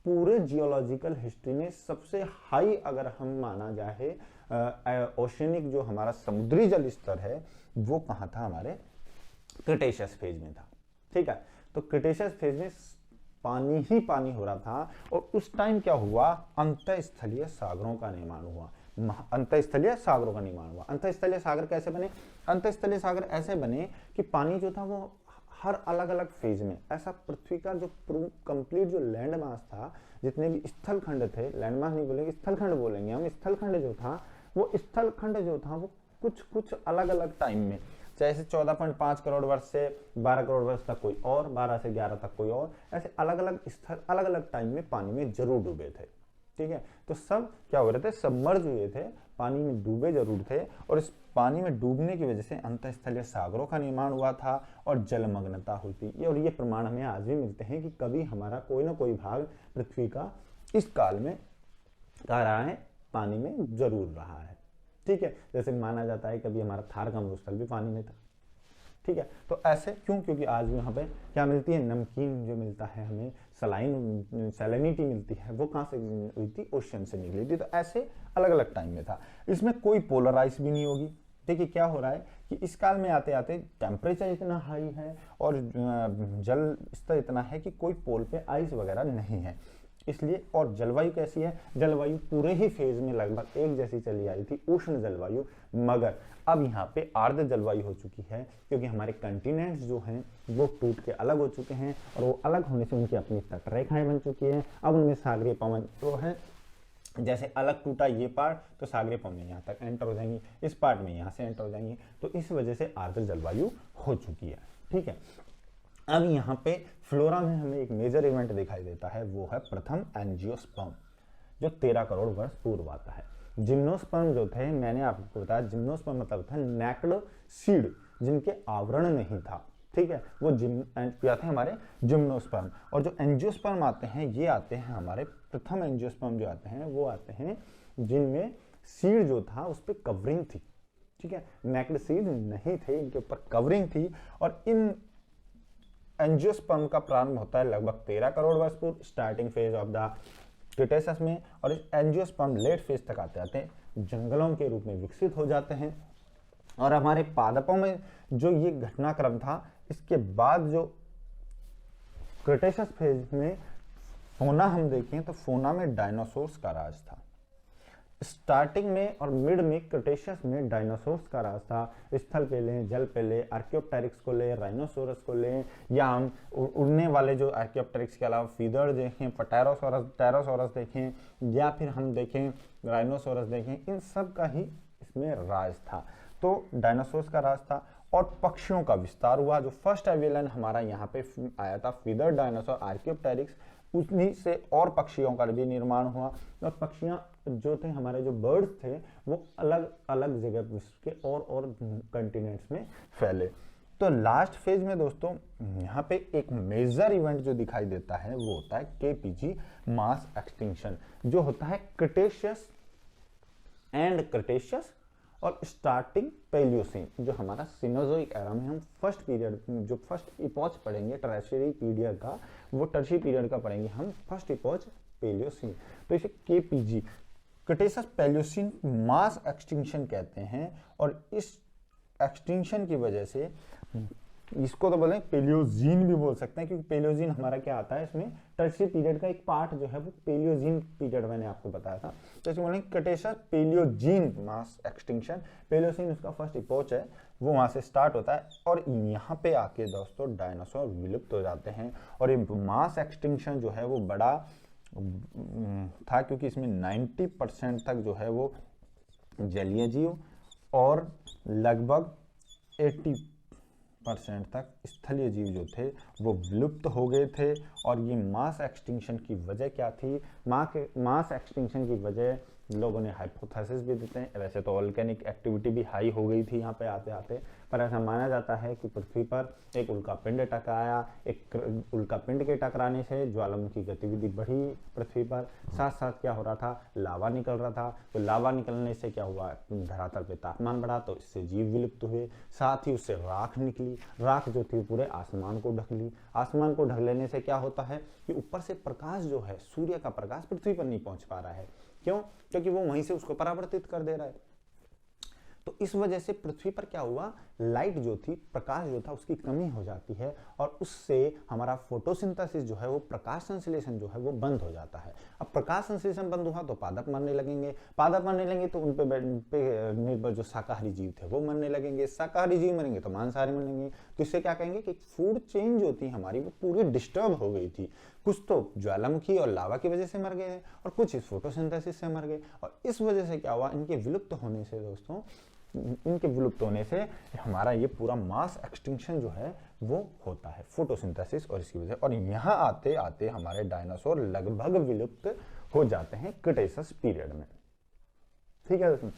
पूरे जियोलॉजिकल हिस्ट्री में सबसे हाई अगर हम माना जाए ओशियनिक जो हमारा समुद्री जल स्तर है, वो कहाँ था, हमारे क्रिटेशियस फेज में था। ठीक है, तो क्रिटेशियस फेज में पानी ही पानी हो रहा था। और उस टाइम क्या हुआ, अंतःस्थलीय सागरों का निर्माण हुआ। अंतःस्थलीय सागरों का निर्माण हुआ। अंतःस्थलीय सागर कैसे बने, अंतःस्थलीय सागर ऐसे बने कि पानी जो था वो हर अलग अलग फेज में, ऐसा पृथ्वी का जो कंप्लीट जो लैंड मास था, जितने भी स्थल खंड थे, लैंड मास नहीं बोलेंगे, स्थल खंड बोलेंगे हम, स्थल खंड जो था वो स्थल खंड जो था वो कुछ कुछ अलग अलग टाइम में, जैसे 14.5 करोड़ वर्ष से 12 करोड़ वर्ष तक कोई और, 12 से 11 तक कोई और, ऐसे अलग अलग स्थल अलग अलग टाइम में पानी में जरूर डूबे थे। ठीक है, तो सब क्या हो रहे थे, सबमर्ज हुए थे, पानी में डूबे जरूर थे। और इस पानी में डूबने की वजह से अंतःस्थलीय सागरों का निर्माण हुआ था और जलमग्नता हुई थी। और ये प्रमाण हमें आज भी मिलते हैं कि कभी हमारा कोई ना कोई भाग पृथ्वी का इस काल में कह रहा है, पानी में जरूर रहा है। ठीक है, जैसे माना जाता है कभी हमारा थार का मरुस्थल भी पानी में था। ठीक है, तो ऐसे क्यों, क्योंकि आज भी यहाँ पे क्या मिलती है, नमकीन जो मिलता है हमें, सैलिनिटी मिलती है, वो कहाँ से हुई थी, ओशियन से निकली थी। तो ऐसे अलग अलग टाइम में था। इसमें कोई पोलर आइस भी नहीं होगी। देखिए क्या हो रहा है कि इस काल में आते आते टेम्परेचर इतना हाई है और जल स्तर इतना है कि कोई पोल पे आइस वगैरह नहीं है। इसलिए, और जलवायु कैसी है, जलवायु पूरे ही फेज में लगभग एक जैसी चली आई थी, उष्ण जलवायु। मगर अब यहाँ पे आर्द्र जलवायु हो चुकी है, क्योंकि हमारे कंटिनेंट्स जो हैं वो टूट के अलग हो चुके हैं और वो अलग होने से उनकी अपनी तटरेखाएं बन चुकी हैं। अब उनमें सागरीय पवन जो है, जैसे अलग टूटा ये पार्ट, तो सागरीय पवन यहाँ तक एंटर हो जाएंगी, इस पार्ट में यहाँ से एंटर हो जाएंगी। तो इस वजह से आर्द्र जलवायु हो चुकी है। ठीक है, अब यहाँ पे फ्लोरा में हमें एक मेजर इवेंट दिखाई देता है, वो है प्रथम एंजियोस्पर्म, जो 13 करोड़ वर्ष पूर्व आता है। जिम्नोस्पर्म जो थे, मैंने आपको बताया जिम्नोस्पर्म मतलब था नेक्ड सीड, जिनके आवरण नहीं था। ठीक है, वो क्या थे हमारे जिम्नोस्पर्म। और जो एंजियोस्पर्म आते हैं, ये आते हैं हमारे प्रथम एंजियोस्पर्म जो आते हैं, वो आते हैं जिनमें सीड जो था उस पर कवरिंग थी। ठीक है, नेक्ड सीड नहीं थे, इनके ऊपर कवरिंग थी। और इन एंजियोस्पर्म का प्रारंभ होता है लगभग 13 करोड़ वर्ष पूर्व, starting phase of the Cretaceous में। और इस एंजियोस्पर्म लेट फेज तक आते आते जंगलों के रूप में विकसित हो जाते हैं। और हमारे पादपों में जो ये घटनाक्रम था, इसके बाद जो क्रिटेशियस फेज में फोना हम देखें तो फोना में डायनासोर्स का राज था। स्टार्टिंग में और मिड में क्रिटेशियस में डायनासोर्स का राज था। स्थल पे लें, जल पे लें, आर्कियोप्टेरिक्स को लें, राइनोसोरस को लें, या हम उड़ने वाले जो आर्कियोप्टेरिक्स के अलावा फीदर देखें, टेरोसोरस देखें, या फिर हम देखें राइनोसोरस देखें, इन सब का ही इसमें राज था। तो डायनासोर्स का राज था। और पक्षियों का विस्तार हुआ। जो फर्स्ट एवियलन हमारा यहाँ पे आया था, फीदर डायनासोर आर्कियोप्टेरिक्स, उन्हीं से और पक्षियों का भी निर्माण हुआ। और पक्षियाँ जो थे, हमारे जो बर्ड्स थे, वो अलग अलग जगह विश्व के और कंटिनेंट्स में फैले। तो लास्ट फेज में दोस्तों यहाँ पे एक मेजर इवेंट जो दिखाई देता है, वो होता है केपीजी मास एक्सटिंक्शन, जो होता है क्रिटेशियस एंड क्रिटेशियस और स्टार्टिंग पैलियोसीन, जो हमारा सिनोजोइक एरा में हम फर्स्ट पीरियड, जो फर्स्ट इपॉच पढ़ेंगे टर्शियरी पीरियड का, वो टर्शियरी पीरियड का पढ़ेंगे हम फर्स्ट इपॉच पैलियोसीन। तो इसे KPG Cretaceous Palaeocene mass extinction कहते हैं। और इस एक्सटिंक्शन की वजह से, इसको तो बोलें पेलियोजीन भी बोल सकते हैं, क्योंकि पेलियोजीन हमारा क्या आता है, इसमें टर्शियरी पीरियड का एक पार्ट जो है वो पेलियोजीन पीरियड मैंने आपको बताया था। तो इसको बोलेंगे Cretaceous Paleogene mass extinction. Paleogene उसका फर्स्ट इपोच है, वो वहां से स्टार्ट होता है और यहाँ पे आके दोस्तों डायनासोर विलुप्त हो जाते हैं। और ये मास एक्सटिंक्शन जो है वो बड़ा था, क्योंकि इसमें 90% तक जो है वो जलीय जीव और लगभग 80% तक स्थलीय जीव जो थे वो विलुप्त हो गए थे। और ये मास एक्सटिंक्शन की वजह क्या थी? मास एक्सटिंक्शन की वजह लोगों ने हाइपोथेसिस भी देते हैं। वैसे तो वोल्केनिक एक्टिविटी भी हाई हो गई थी यहाँ पे आते आते, पर ऐसा माना जाता है कि पृथ्वी पर एक उल्कापिंड टकराया। एक उल्कापिंड के टकराने से ज्वालामुखी गतिविधि बढ़ी पृथ्वी पर, साथ साथ क्या हो रहा था, लावा निकल रहा था। तो लावा निकलने से क्या हुआ, धरातल पे तापमान बढ़ा, तो इससे जीव विलुप्त हुए। साथ ही उससे राख निकली, राख जो थी पूरे आसमान को ढक ली। आसमान को ढक लेने से क्या होता है कि ऊपर से प्रकाश जो है, सूर्य का प्रकाश पृथ्वी पर नहीं पहुंच पा रहा है। क्यों? क्योंकि वो वहीं से उसको परावर्तित कर दे रहा है। तो इस वजह से पृथ्वी पर क्या हुआ, लाइट जो थी, प्रकाश जो था, उसकी कमी हो जाती है और उससे हमारा फोटोसिंथेसिस जो है वो, प्रकाश संश्लेषण जो है वो बंद हो जाता है। अब प्रकाश संश्लेषण बंद हुआ तो पादप मरने लगेंगे, पादप मरने लगेंगे तो उन पे निर्भर जो शाकाहारी जीव थे वो मरने लगेंगे, शाकाहारी जीव मरेंगे तो मांसाहारी मरेंगे। तो इससे क्या कहेंगे कि फूड चेन जो थी हमारी वो पूरी डिस्टर्ब हो गई थी। कुछ तो ज्वालामुखी और लावा की वजह से मर गए और कुछ इस फोटोसिंथेसिस से मर गए। और इस वजह से क्या हुआ, इनके विलुप्त होने से दोस्तों, इनके विलुप्त होने से हमारा ये पूरा मास एक्सटिंक्शन जो है वो होता है, फोटोसिंथेसिस और इसकी वजह। और यहाँ आते आते हमारे डायनासोर लगभग विलुप्त हो जाते हैं क्रेटेशियस पीरियड में। ठीक है दोस्तों,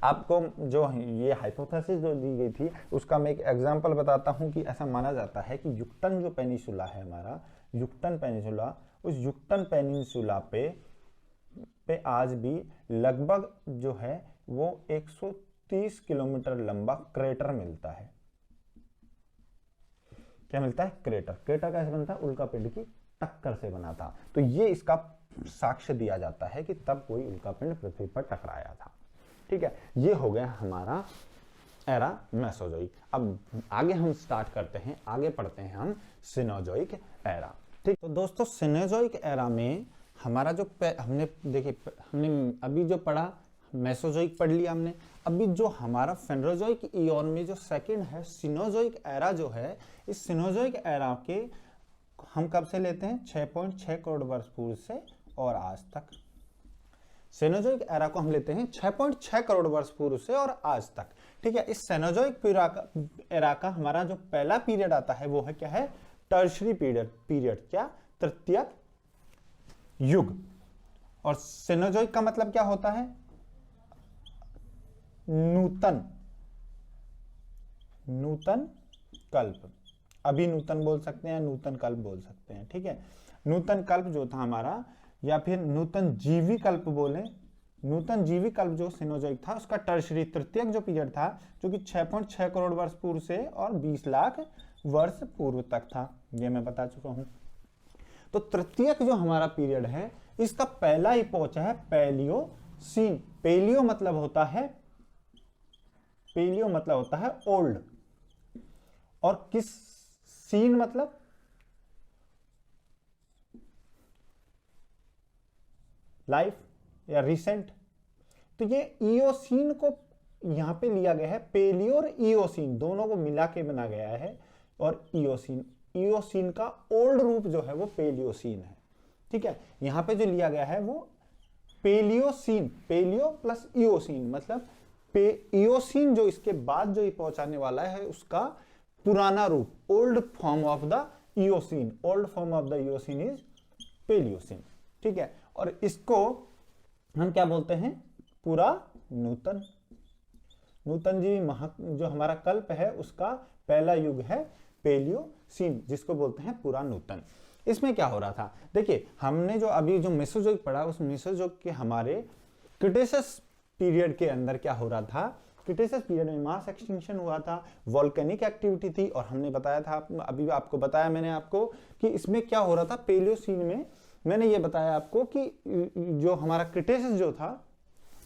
आपको जो ये हाइपोथेसिस जो दी गई थी उसका मैं एक एग्जांपल बताता हूँ कि ऐसा माना जाता है कि युक्टन जो पेनिसुला है हमारा, युक्टन पेनिसुला, उस युक्टन पेनिसुला पे आज भी लगभग जो है वो 130 किलोमीटर लंबा क्रेटर मिलता है। क्या मिलता है? क्रेटर। क्रेटर कैसे बनता है? उल्कापिंड की टक्कर से बना था। तो ये इसका साक्ष्य दिया जाता है कि तब कोई उल्कापिंड पृथ्वी पर टकराया था। ठीक है, ये हो गया हमारा एरा मेसोजोइक। अब आगे हम स्टार्ट करते हैं, आगे पढ़ते हैं हम सिनोजोइक एरा। ठीक, तो दोस्तों सिनोजोइक एरा में हमारा जो हमने देखिए, हमने अभी जो पढ़ा मेसोजोइक पढ़ लिया हमने। अभी जो हमारा फेनोजोइक ईयन में जो सेकंड है सिनोजोइक एरा जो है, इस सिनोजोइक एरा के हम कब से लेते हैं? 6.6 करोड़ वर्ष पूर्व से और आज तक। सेनोजोइक एरा को हम लेते हैं 6.6 करोड़ वर्ष पूर्व से और आज तक। ठीक है, इस सेनोजोइक एरा का हमारा जो पहला पीरियड आता है वो है क्या है? Tertiary period. क्या? तृतीयक युग। और सेनोजोइक का मतलब क्या होता है? नूतन कल्प। अभी नूतन बोल सकते हैं, नूतन कल्प बोल सकते हैं। ठीक है, नूतन कल्प जो था हमारा, या फिर नूतन जीवी कल्प बोले, नूतन जीवी कल्प जो सिनोजोइक था उसका टर्शियरी तृतीयक जो पीरियड था, जो कि 6.6 करोड़ वर्ष पूर्व से और 20 लाख वर्ष पूर्व तक था, ये मैं बता चुका हूं। तो तृतीयक जो हमारा पीरियड है, इसका पहला इपोच है पैलियोसीन। पैलियो मतलब होता है ओल्ड, और किस सीन मतलब लाइफ या रिसेंट। तो ये ईओसीन को यहां पे लिया गया है, पेलियो और ईओसीन दोनों को मिला के बना गया है। और ईओसीन का ओल्ड रूप जो है वो पेलियोसीन है। ठीक है, यहां पे जो लिया गया है वो पेलियोसीन, पेलियो प्लस ईओसीन, मतलब ईओसीन जो इसके बाद जो पहुंचाने वाला है उसका पुराना रूप, old form of the Eocene. Old form of the Eocene is Palaeocene. ठीक है, और इसको हम क्या बोलते हैं? पूरा नूतन। नूतन जीवी जो हमारा कल्प है उसका पहला युग है पेलियोसीन, जिसको बोलते हैं पूरा नूतन। इसमें क्या हो रहा था? देखिए, हमने जो अभी जो मेसोजोइक पढ़ा, उस मेसोजोइक के हमारे क्रेटेशियस पीरियड के अंदर क्या हो रहा था? क्रेटेशियस पीरियड में मास एक्सटिंक्शन हुआ था, वोल्केनिक एक्टिविटी थी। और हमने बताया था, अभी आपको बताया मैंने आपको कि इसमें क्या हो रहा था। पेलियोसीन में मैंने ये बताया आपको कि जो हमारा क्रेटेशियस जो था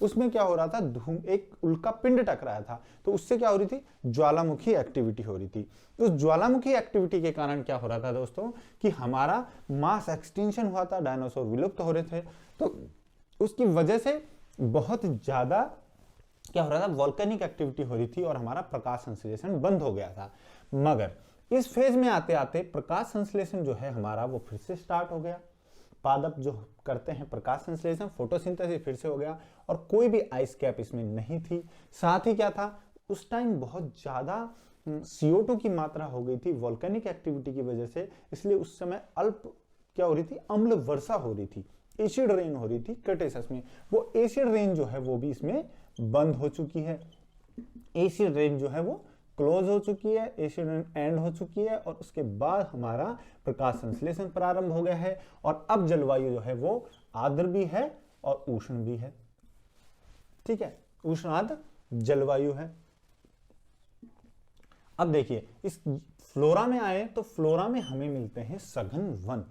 उसमें क्या हो रहा था, धूम, एक उल्का पिंड टकराया था, तो उससे क्या हो रही थी, ज्वालामुखी एक्टिविटी हो रही थी। उस ज्वालामुखी एक्टिविटी के कारण क्या हो रहा था दोस्तों कि हमारा मास एक्सटिंक्शन हुआ था, डायनासोर विलुप्त हो रहे थे, तो उसकी वजह से बहुत ज्यादा क्या हो रहा था, वोल्केनिक एक्टिविटी हो रही थी और हमारा प्रकाश संश्लेषण बंद हो गया था। मगर इस फेज में आते आते प्रकाश संश्लेषण जो है हमारा वो फिर से स्टार्ट हो गया। पादप जो करते हैं प्रकाश संश्लेषण, फोटोसिंथेसिस फिर से हो गया और कोई भी आइस कैप इसमें नहीं थी। साथ ही क्या था, उस टाइम बहुत ज्यादा CO2 की मात्रा हो गई थी वोल्केनिक एक्टिविटी की वजह से, इसलिए उस समय अल्प क्या हो रही थी, अम्ल वर्षा हो रही थी, एसिड रेन हो रही थी क्रेटेसस में। वो एसिड रेन जो है वो भी इसमें बंद हो चुकी है। एसिड रेन जो है वो क्लोज हो चुकी है, एसिड रेन एंड हो चुकी है और उसके बाद हमारा प्रकाश संश्लेषण प्रारंभ हो गया है और अब जलवायु जो है वो आर्द्र भी है और उष्ण भी है। ठीक है, उष्ण आर्द्र जलवायु है। अब देखिए इस फ्लोरा में आए तो फ्लोरा में हमें मिलते हैं सघन वन।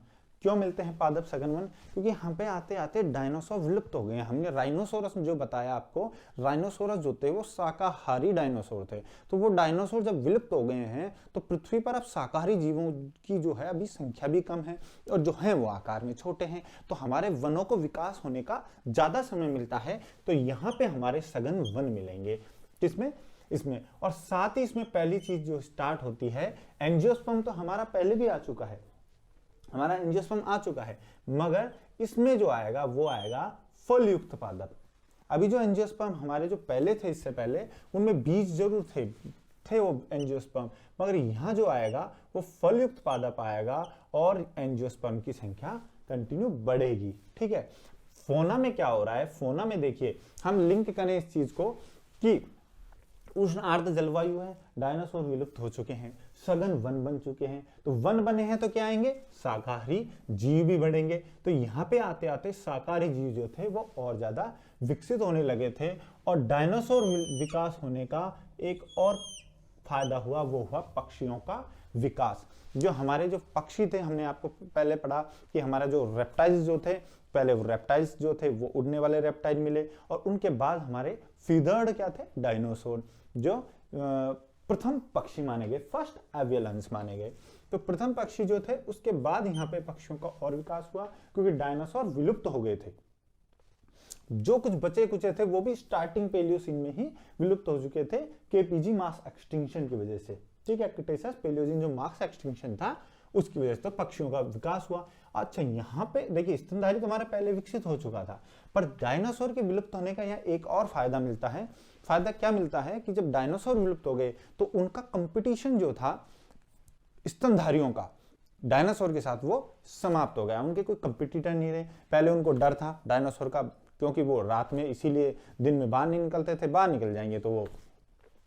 क्यों मिलते हैं पादप सघन वन? क्योंकि यहाँ पे आते आते डायनासोर विलुप्त हो गए हैं। हमने राइनोसोरस जो बताया आपको, राइनोसोरस जो थे वो शाकाहारी डायनासोर थे, तो वो डायनासोर जब विलुप्त हो गए हैं तो पृथ्वी पर अब शाकाहारी जीवों की जो है अभी संख्या भी कम है और जो है वो आकार में छोटे हैं, तो हमारे वनों को विकास होने का ज्यादा समय मिलता है। तो यहाँ पे हमारे सघन वन मिलेंगे, किसमें, इसमें। और साथ ही इसमें पहली चीज जो स्टार्ट होती है, एंजियोस्पर्म तो हमारा पहले भी आ चुका है, हमारा एंजियोस्पर्म आ चुका है, मगर इसमें जो आएगा वो आएगा फल युक्त पादप। अभी जो एंजियोस्पर्म हमारे जो पहले थे, इससे पहले उनमें बीज जरूर थे वो एंजियोस्पर्म, मगर यहाँ जो आएगा वो फल युक्त पादप आएगा और एंजियोस्पर्म की संख्या कंटिन्यू बढ़ेगी। ठीक है, फोना में क्या हो रहा है, फोना में देखिए हम लिंक करें इस चीज को कि उष्ण आर्द्र जलवायु है, डायनासोर विलुप्त हो चुके हैं, सघन वन बन चुके हैं, तो वन बने हैं तो क्या आएंगे, शाकाहारी जीव भी बढ़ेंगे। तो यहाँ पे आते आते शाकाहारी जीव जो थे वो और ज्यादा विकसित होने लगे थे और डायनासोर विकास होने का एक और फायदा हुआ, वो हुआ पक्षियों का विकास। जो हमारे जो पक्षी थे, हमने आपको पहले पढ़ा कि हमारा जो रेप्टाइल्स जो थे, पहले वो रेप्टाइल्स जो थे वो उड़ने वाले रेप्टाइल मिले और उनके बाद हमारे फीदर्ड क्या थे, डायनासोर, जो प्रथम पक्षी माने गए, फर्स्ट एवियलेंस माने गए। तो प्रथम पक्षी जो थे उसके बाद यहाँ पे पक्षियों का और विकास हुआ, क्योंकि डायनासोर विलुप्त हो गए थे। जो कुछ बचे कुचे थे वो भी स्टार्टिंग पेलियोसीन में ही विलुप्त हो चुके थे, केपीजी मास एक्सटिंक्शन की वजह से। ठीक है, क्रिटेशियस पेलियोजीन जो मास एक्सटिंक्शन था उसकी वजह से तो पक्षियों का विकास हुआ। अच्छा, यहाँ पे देखिए स्तनधारी तो हमारा पहले विकसित हो चुका था, पर डायनासोर के विलुप्त होने का यहाँ एक और फायदा मिलता है। फायदा क्या मिलता है कि जब डायनासोर विलुप्त हो गए तो उनका कंपटीशन जो था स्तनधारियों का डायनासोर के साथ वो समाप्त हो गया, उनके कोई कंपटीटर नहीं रहे। पहले उनको डर था डायनासोर का, क्योंकि वो रात में, इसीलिए दिन में बाहर नहीं निकलते थे, बाहर निकल जाएंगे तो वो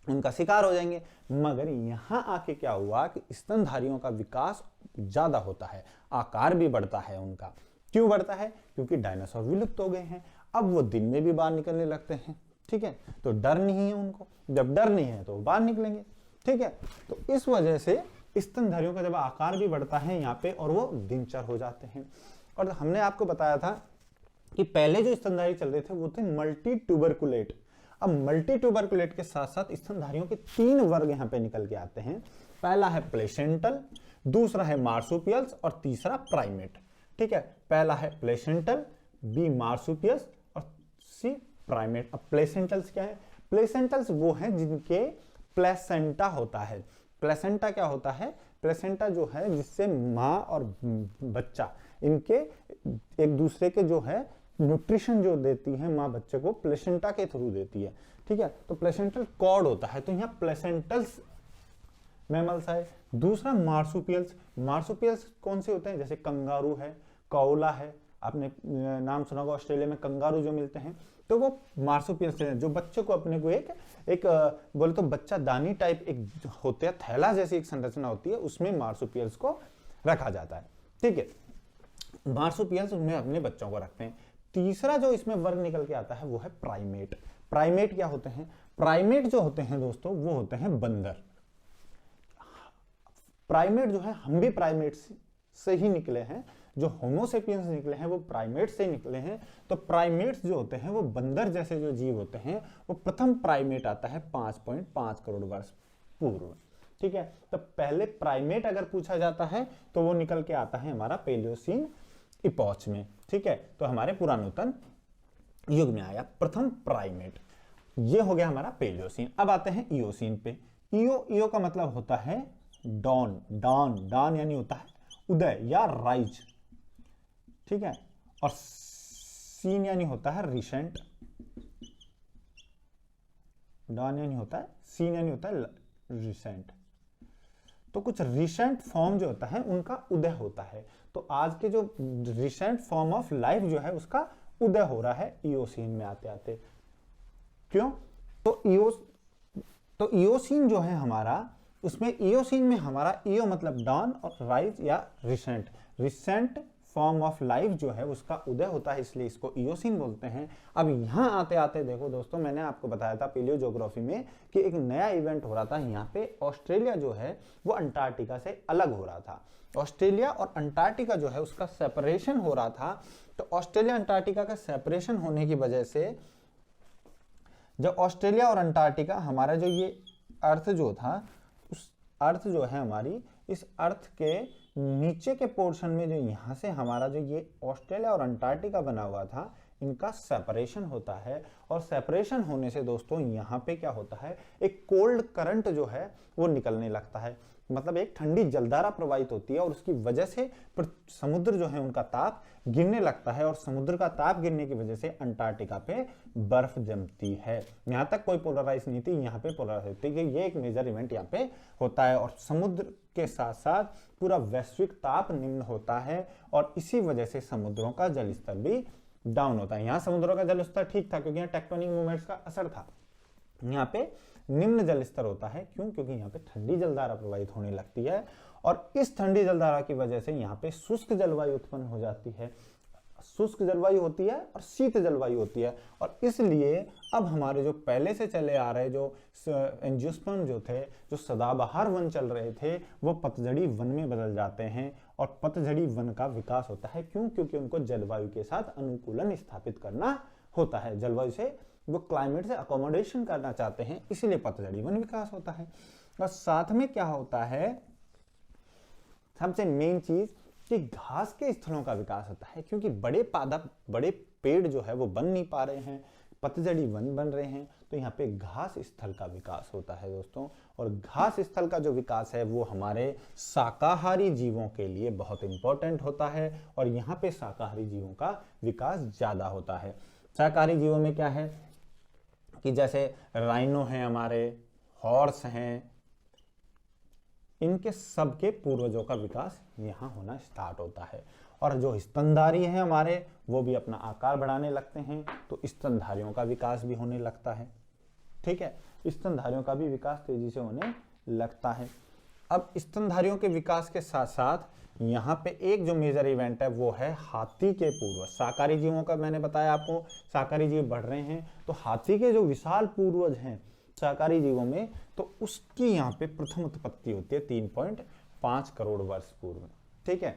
उनका शिकार हो जाएंगे। मगर यहाँ आके क्या हुआ कि स्तनधारियों का विकास ज्यादा होता है, आकार भी बढ़ता है उनका। क्यों बढ़ता है? क्योंकि डायनासोर विलुप्त हो गए हैं, अब वो दिन में भी बाहर निकलने लगते हैं। ठीक है, तो डर नहीं है उनको, जब डर नहीं है तो बाहर निकलेंगे। ठीक है, तो इस वजह से स्तनधारियों का जब आकार भी बढ़ता है यहाँ पे और वो दिनचर हो जाते हैं। और हमने आपको बताया था कि पहले जो स्तनधारी चल रहे थे वो थे मल्टी ट्यूबरकुलेट। अब मल्टी ट्यूबरकुलेट के साथ साथ स्तनधारियों के 3 वर्ग यहाँ पे निकल के आते हैं। पहला है प्लेसेंटल, दूसरा है मार्सुपियल्स और तीसरा प्राइमेट। ठीक है, पहला है प्लेसेंटल, बी मार्सुपियल्स और सी प्राइमेट। अब प्लेसेंटल्स क्या है? प्लेसेंटल्स वो हैं जिनके प्लेसेंटा होता है। प्लेसेंटा क्या होता है? प्लेसेंटा जो है जिससे माँ और बच्चा इनके एक दूसरे के जो है न्यूट्रिशन जो देती है माँ बच्चे को, प्लेसेंटा के थ्रू देती है। ठीक है, तो प्लेसेंटल कॉर्ड होता है, तो यहाँ प्लेसेंटल्स मैमल्स है। दूसरा मार्सुपियल्स। मार्सुपियल्स कौन से होते हैं? जैसे कंगारू है, कौला है, आपने नाम सुना होगा ऑस्ट्रेलिया में कंगारू जो मिलते हैं, तो वो मार्सुपियल्स हैं, जो बच्चे को अपने को एक बोले तो बच्चा दानी टाइप एक होते हैं, थैला जैसी एक संरचना होती है, उसमें मार्सुपियल्स को रखा जाता है। ठीक है, मार्सुपियल्स उनमें अपने बच्चों को रखते हैं। तीसरा जो इसमें वर्ग निकल के आता है वो है प्राइमेट। प्राइमेट क्या होते हैं? प्राइमेट जो होते हैं दोस्तों वो होते हैं बंदर। प्राइमेट जो है, हम भी प्राइमेट से ही निकले हैं, जो होमोसेपियंस निकले हैं वो प्राइमेट से निकले हैं। तो प्राइमेट्स जो होते हैं वो बंदर जैसे जो जीव होते हैं, वो प्रथम प्राइमेट आता है 5.5 करोड़ वर्ष पूर्व। ठीक है, तो पहले प्राइमेट अगर पूछा जाता है तो वो निकल के आता है हमारा पेलियोसीन इपॉच में। ठीक है, तो हमारे पुरानोत्तर युग में आया प्रथम प्राइमेट। ये हो गया हमारा पेलियोसीन। अब आते हैं इयोसीन पे। इयो का मतलब होता है डॉन, डान यानी होता है उदय या राइज। ठीक है, और सीन यानी होता है रिसेंट। डॉन यानी होता है, सीन यानी होता है रिसेंट। तो कुछ रिसेंट फॉर्म जो होता है उनका उदय होता है। तो आज के जो रिसेंट फॉर्म ऑफ लाइफ जो है उसका उदय हो रहा है इयोसीन में आते आते। क्यों? तो इयोसीन जो है हमारा, उसमें इयोसीन में हमारा इयो मतलब डॉन और राइज या रिसेंट फॉर्म ऑफ लाइफ जो है उसका उदय होता है, इसलिए इसको इयोसीन बोलते हैं। अब यहाँ आते आते देखो दोस्तों, मैंने आपको बताया था पेलियो ज्योग्राफी में कि एक नया इवेंट हो रहा था। यहाँ पे ऑस्ट्रेलिया जो है वो अंटार्कटिका से अलग हो रहा था। ऑस्ट्रेलिया और अंटार्कटिका जो है उसका सेपरेशन हो रहा था। तो ऑस्ट्रेलिया अंटार्कटिका का सेपरेशन होने की वजह से जब ऑस्ट्रेलिया और अंटार्कटिका, हमारा जो ये अर्थ जो था, उस अर्थ जो है हमारी, इस अर्थ के नीचे के पोर्शन में जो यहाँ से हमारा जो ये ऑस्ट्रेलिया और अंटार्कटिका बना हुआ था, इनका सेपरेशन होता है। और सेपरेशन होने से दोस्तों यहाँ पे क्या होता है, एक कोल्ड करंट जो है वो निकलने लगता है। मतलब एक ठंडी जलधारा प्रवाहित होती है और उसकी वजह से समुद्र जो है उनका ताप गिरने लगता है। और समुद्र का ताप गिरने की वजह से अंटार्कटिका पे बर्फ जमती है। यहाँ तक कोई पोलराइज नहीं थी, यहाँ पे पोलराइज होती है। ये एक मेजर इवेंट यहाँ पे होता है और समुद्र के साथ साथ पूरा वैश्विक ताप निम्न होता है और इसी वजह से समुद्रों का जल स्तर भी डाउन होता है। यहाँ समुद्रों का जल स्तर ठीक था क्योंकि यहाँ टेक्टोनिक मूवमेंट्स का असर था। यहाँ पे निम्न जल स्तर होता है। क्यों? क्योंकि यहाँ पे ठंडी जलधारा प्रवाहित होने लगती है और इस ठंडी जलधारा की वजह से यहाँ पे शुष्क जलवायु उत्पन्न हो जाती है। शुष्क जलवायु होती है और शीत जलवायु होती है। और इसलिए अब हमारे जो पहले से चले आ रहे जो एंजियोस्पर्म जो थे, जो सदाबहार वन चल रहे थे, वो पतझड़ी वन में बदल जाते हैं और पतझड़ी वन का विकास होता है। क्यों? क्योंकि उनको जलवायु के साथ अनुकूलन स्थापित करना होता है। जलवायु से वो क्लाइमेट से अकोमोडेशन करना चाहते हैं, इसलिए पतझड़ी वन विकास होता है। और साथ में क्या होता है, सबसे मेन चीज कि घास के स्थलों का विकास होता है। क्योंकि बड़े पेड़ जो है वो बन नहीं पा रहे हैं, पतझड़ी वन बन रहे हैं, तो यहाँ पे घास स्थल का विकास होता है दोस्तों। और घास स्थल का जो विकास है वो हमारे शाकाहारी जीवों के लिए बहुत इंपॉर्टेंट होता है और यहाँ पे शाकाहारी जीवों का विकास ज्यादा होता है। शाकाहारी जीवों में क्या है कि जैसे राइनो हैं, हमारे हॉर्स हैं, इनके सबके पूर्वजों का विकास यहाँ होना स्टार्ट होता है। और जो स्तनधारी हैं हमारे, वो भी अपना आकार बढ़ाने लगते हैं, तो स्तनधारियों का विकास भी होने लगता है। ठीक है, स्तनधारियों का भी विकास तेजी से होने लगता है। अब स्तनधारियों के विकास के साथ साथ यहाँ पे एक जो मेजर इवेंट है वो है हाथी के पूर्वज। शाकाहारी जीवों का मैंने बताया आपको, शाकाहारी जीव बढ़ रहे हैं, तो हाथी के जो विशाल पूर्वज हैं शाकाहारी जीवों में, तो उसकी यहाँ पे प्रथम उत्पत्ति होती है 3.5 करोड़ वर्ष पूर्व। ठीक है,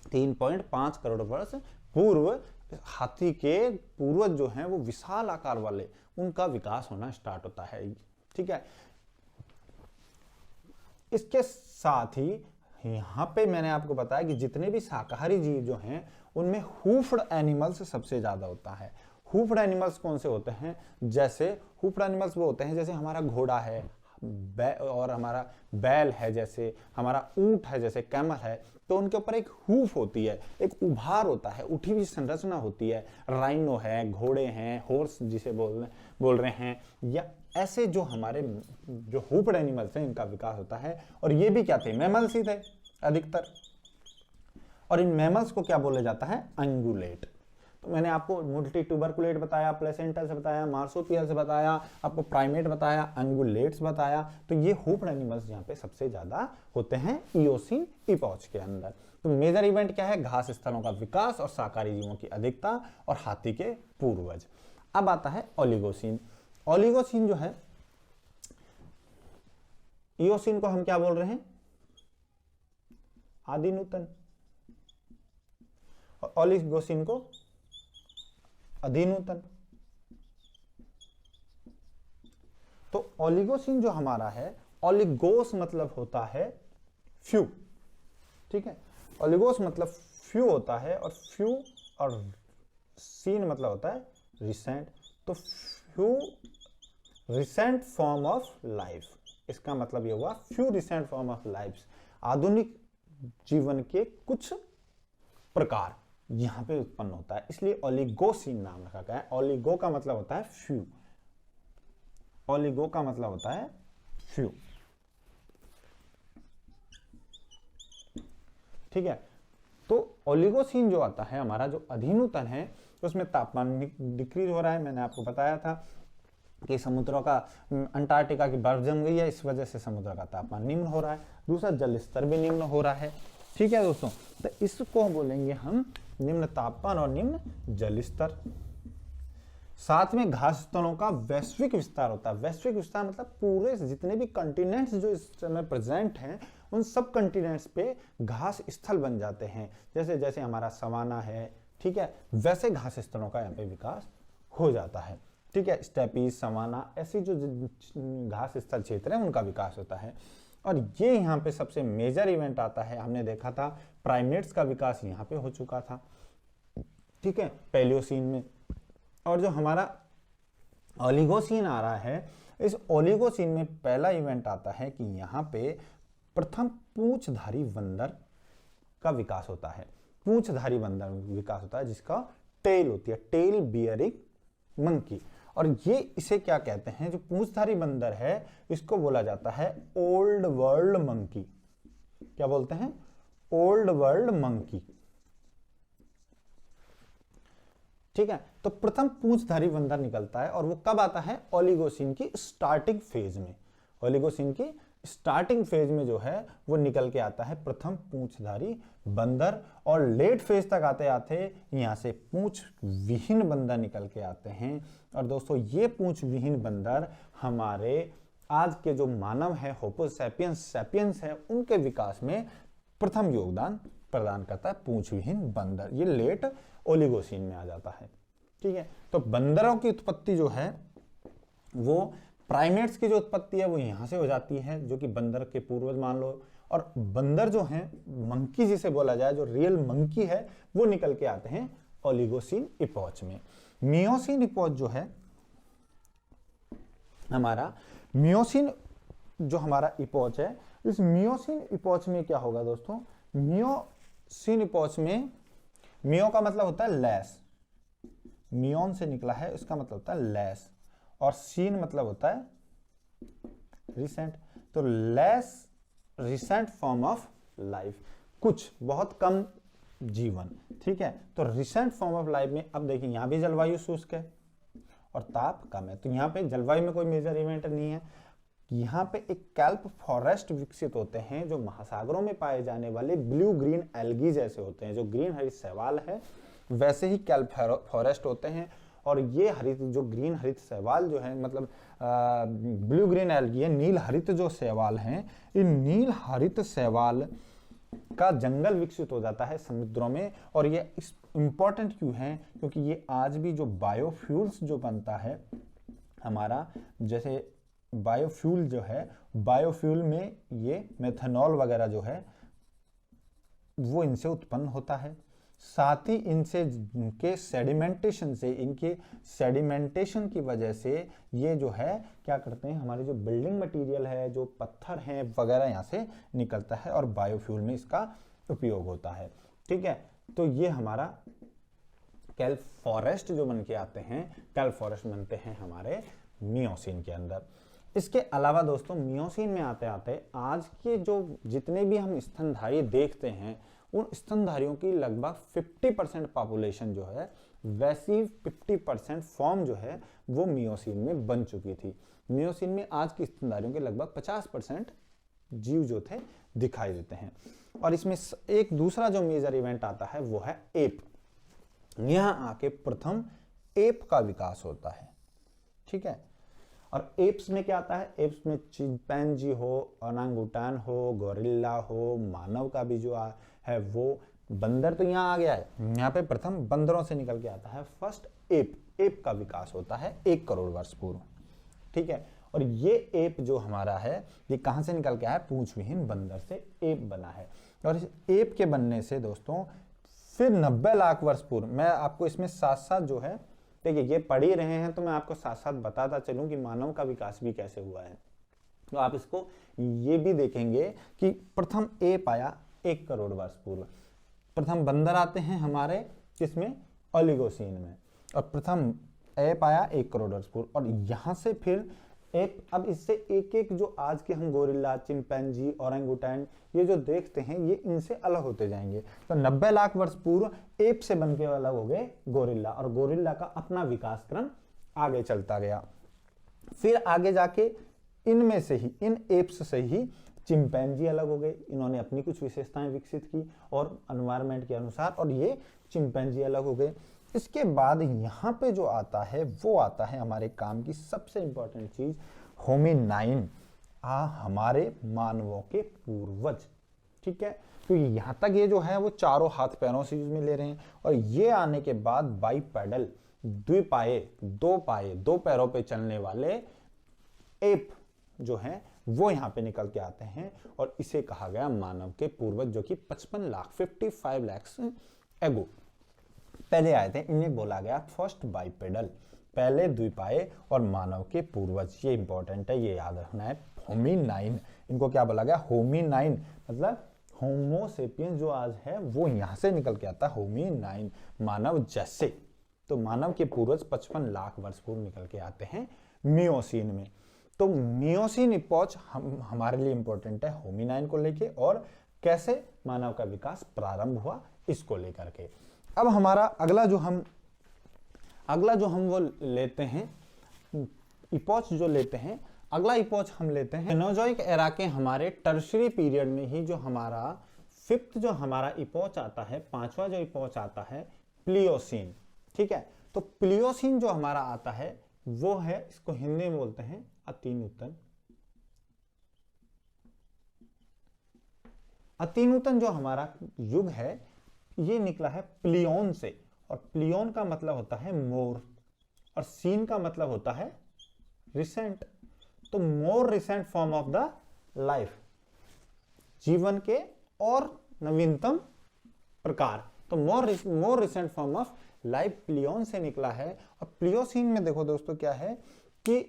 3.5 करोड़ वर्ष पूर्व हाथी के पूर्वज जो हैं वो विशाल आकार वाले, उनका विकास होना स्टार्ट होता है। ठीक है, इसके साथ ही यहाँ पे मैंने आपको बताया कि जितने भी शाकाहारी जीव जो हैं उनमें हूफ्ड एनिमल्स सबसे ज्यादा होता है। हूफ्ड एनिमल्स कौन से होते हैं? जैसे हूफ्ड एनिमल्स वो होते हैं जैसे हमारा घोड़ा है और हमारा बैल है, जैसे हमारा ऊंट है, जैसे कैमल है, तो उनके ऊपर एक हूफ होती है, एक उभार होता है, उठी हुई संरचना होती है। राइनो है, घोड़े हैं, हॉर्स जिसे बोल रहे हैं, या ऐसे जो हमारे जो हूफ्ड एनिमल्स हैं इनका विकास होता है। और ये भी क्या थे? मैमल्स ही थे अधिकतर। और इन मैमल्स को क्या बोला जाता है? अंगुलेट। तो मैंने आपको मल्टी ट्यूबरकुलेट बताया, प्लेसेंटल से बताया, मार्सोपियल से बताया, आपको प्राइमेट बताया, अंगुलेट्स बताया। तो ये हूफ्ड एनिमल्स यहाँ पे सबसे ज्यादा होते हैं इयोसीन इपॉच के अंदर। तो मेजर इवेंट क्या है? घास स्थलों का विकास और शाकाहारी जीवों की अधिकता और हाथी के पूर्वज। अब आता है ओलिगोसीन। ओलिगोसीन जो है, इयोसीन को हम क्या बोल रहे हैं? आदि नूतन। और ओलिगोसिन को अधिनूतन। तो ओलिगोसिन जो हमारा है, ओलिगोस मतलब होता है फ्यू, ठीक है, ओलिगोस मतलब फ्यू होता है, और फ्यू और सीन मतलब होता है रिसेंट। तो few recent form of life, इसका मतलब ये हुआ few recent form of life, आधुनिक जीवन के कुछ प्रकार यहां पे उत्पन्न होता है, इसलिए ओलिगोसिन नाम रखा गया है। ओलिगो का मतलब होता है फ्यू, ओलिगो का मतलब होता है फ्यू, ठीक है। तो ओलिगोसिन जो आता है हमारा, जो अधिनूतन है, उसमें तापमान डिक्रीज हो रहा है। मैंने आपको बताया था कि समुद्रों का, अंटार्कटिका की बर्फ जम गई है, इस वजह से समुद्र का तापमान निम्न हो रहा है। दूसरा, जल स्तर भी निम्न हो रहा है, ठीक है दोस्तों। तो इसको बोलेंगे हम निम्न तापमान और निम्न जल स्तर। साथ में घास स्थलों का वैश्विक विस्तार होता है। वैश्विक विस्तार मतलब पूरे जितने भी कंटिनेंट्स जो इस समय प्रेजेंट हैं, उन सब कंटिनेंट्स पे घास स्थल बन जाते हैं। जैसे जैसे हमारा सवाना है, ठीक है, वैसे घास स्थलों का यहाँ पे विकास हो जाता है, ठीक है। स्टेपीज, सवाना, ऐसी जो घास स्थल क्षेत्र है उनका विकास होता है। और ये यहाँ पे सबसे मेजर इवेंट आता है, हमने देखा था प्राइमेट्स का विकास यहाँ पे हो चुका था, ठीक है, पैलियोसीन में। और जो हमारा ओलिगोसीन आ रहा है, इस ओलिगोसीन में पहला इवेंट आता है कि यहाँ पे प्रथम पूंछधारी बंदर का विकास होता है। पूंछधारी बंदर विकास होता है जिसका टेल होती है, टेल बियरिंग मंकी। और ये इसे क्या कहते हैं, जो पूंछधारी बंदर है इसको बोला जाता है ओल्ड वर्ल्ड मंकी। क्या बोलते हैं? ओल्ड वर्ल्ड मंकी, ठीक है। तो प्रथम पूंछधारी बंदर निकलता है, और वो कब आता है? ओलिगोसिन की स्टार्टिंग फेज में। ओलिगोसिन की स्टार्टिंग फेज में जो है वो निकल के आता है प्रथम पूंछधारी बंदर, और लेट फेज तक आते आते यहां से पूंछ विहीन बंदर निकल के आते हैं। और दोस्तों, ये पूंछ विहीन बंदर हमारे आज के जो मानव है, होपो सैपियंस सैपियंस है, उनके विकास में प्रथम योगदान प्रदान करता है पूंछ विहीन बंदर। ये लेट ओलिगोसिन में आ जाता है, ठीक है। तो बंदरों की उत्पत्ति जो है वो, प्राइमेट्स की जो उत्पत्ति है वो यहां से हो जाती है, जो कि बंदर के पूर्वज मान लो। और बंदर जो हैं, मंकी जिसे बोला जाए, जो रियल मंकी है, वो निकल के आते हैं ओलिगोसिन इपोच में। मियोसिन इपोच जो है हमारा, मियोसिन जो हमारा इपोच है, इस मियोसिन इपोच में क्या होगा दोस्तों? मियोसिन इपोच में, मियो का मतलब होता है लैस, मियोन से निकला है, इसका मतलब होता है लैस, और सीन मतलब होता है रिसेंट। तो less recent form of life, कुछ बहुत कम जीवन, ठीक है। तो रिसेंट फॉर्म ऑफ लाइफ में अब देखिए यहां भी जलवायु शुष्क है और ताप कम है, तो यहाँ पे जलवायु में कोई मेजर इवेंट नहीं है। यहाँ पे एक कैल्प फॉरेस्ट विकसित होते हैं, जो महासागरों में पाए जाने वाले ब्लू ग्रीन एल्गी जैसे होते हैं। जो ग्रीन हरित शैवाल है वैसे ही कैल्प फॉरेस्ट होते हैं। और ये हरित, जो ग्रीन हरित शैवाल जो है, मतलब ब्लू ग्रीन एल्गी है, नील हरित जो शैवाल हैं, इन नील हरित शैवाल का जंगल विकसित हो जाता है समुद्रों में। और ये इंपॉर्टेंट क्यों है? क्योंकि ये आज भी जो बायोफ्यूल्स जो बनता है हमारा, जैसे बायोफ्यूल जो है, बायोफ्यूल में ये मेथनॉल वगैरह जो है वो इनसे उत्पन्न होता है। साथ ही इनसे, इनके सेडिमेंटेशन से, इनके सेडिमेंटेशन की वजह से ये जो है क्या करते हैं, हमारे जो बिल्डिंग मटेरियल है, जो पत्थर हैं वगैरह यहाँ से निकलता है, और बायोफ्यूल में इसका उपयोग होता है, ठीक है। तो ये हमारा कैल्प फॉरेस्ट जो बन के आते हैं, कैल्प फॉरेस्ट बनते हैं हमारे मियोसिन के अंदर। इसके अलावा दोस्तों, मियोसिन में आते आते आज के जो जितने भी हम स्तनधारी देखते हैं, उन स्तनधारियों की लगभग 50% पॉपुलेशन जो है, वैसी 50% फॉर्म जो है वो मियोसिन में बन चुकी थी। मियोसिन में आज की स्तनधारियों के लगभग 50% जीव जो थे दिखाई देते हैं। और इसमें एक दूसरा जो मेजर इवेंट आता है वो है एप। यहां आके प्रथम एप का विकास होता है, ठीक है। और एप्स में क्या आता है? एप्स में चिंपैंजी हो, ओरांगुटान हो, गोरिल्ला हो, मानव का भी जो है वो बंदर तो यहाँ आ गया है, यहाँ पे प्रथम बंदरों से निकल के आता है फर्स्ट एप का विकास होता है 1 करोड़ वर्ष पूर्व, ठीक है। और ये एप जो हमारा है ये कहाँ से निकल के आया, पूंछ विहीन बंदर से एप बना है। और इस एप के बनने से दोस्तों फिर 90 लाख वर्ष पूर्व, मैं आपको इसमें साथ साथ जो है, देखिए ये पढ़ ही रहे हैं तो मैं आपको साथ साथ बताता चलूं कि मानव का विकास भी कैसे हुआ है। तो आप इसको ये भी देखेंगे कि प्रथम एप आया 1 करोड़ वर्ष पूर्व, प्रथम बंदर आते हैं हमारे किसमें, ओलिगोसीन में, और प्रथम एप आया 1 करोड़ वर्ष पूर्व। और यहां से फिर एप, अब इससे एक एक जो आज के हम गोरिल्ला, चिंपैंजी, ओरंगुटैन ये जो देखते हैं ये इनसे अलग होते जाएंगे। तो 90 लाख वर्ष पूर्व एप से बनके अलग हो गए गोरिल्ला, और गोरिल्ला का अपना विकास क्रम आगे चलता गया। फिर आगे जाके इनमें से ही, इन एप्स से ही चिंपैंजी अलग हो गए, इन्होंने अपनी कुछ विशेषताएं विकसित की और एनवायरनमेंट के अनुसार, और ये चिंपैंजी अलग हो गए। इसके बाद यहाँ पे जो आता है वो आता है हमारे काम की सबसे इंपॉर्टेंट चीज, होमिनाइन, हमारे मानवों के पूर्वज, ठीक है। क्योंकि यहाँ तक ये जो है वो चारों हाथ पैरों से यूज में ले रहे हैं, और ये आने के बाद बाइपेडल, द्विपाये, दो पैरों पे चलने वाले एप जो हैं वो यहाँ पे निकल के आते हैं, और इसे कहा गया मानव के पूर्वज, जो कि 55 लाख एगो पहले आए थे। इन्हें बोला गया फर्स्ट बाइपेडल, पहले द्विपाये और मानव के पूर्वज। ये इंपॉर्टेंट है, ये याद रखना है। होमिनाइन, इनको क्या बोला गया, होमिनाइन, मतलब होमोसेपियंस जो आज है वो यहां से निकल के आता है, होमिनाइन, मानव जैसे। तो मानव के पूर्वज 55 लाख वर्ष पूर्व निकल के आते हैं मियोसीन में। तो मियोसीन इपोच हमारे लिए इंपॉर्टेंट है होमिनाइन को लेके, और कैसे मानव का विकास प्रारंभ हुआ इसको लेकर के। अब हमारा अगला जो हम वो लेते हैं, इपोच जो लेते हैं, अगला इपोच हम लेते हैं एनोजोइक एरा के हमारे टर्शियरी पीरियड में ही, जो हमारा फिफ्थ जो हमारा इपोच आता है, 5वां जो इपोच आता है प्लियोसीन, ठीक है। तो प्लियोसीन जो हमारा आता है वो है, इसको हिंदी में बोलते हैं अतिनूतन। अतिनूतन जो हमारा युग है ये निकला है प्लियोन से, और प्लियोन का मतलब होता है मोर, और सीन का मतलब होता है रिसेंट। तो more recent form of the life, जीवन के और नवीनतम प्रकार। तो more recent form of life प्लियोन से निकला है। और प्लियोसीन में देखो दोस्तों क्या है कि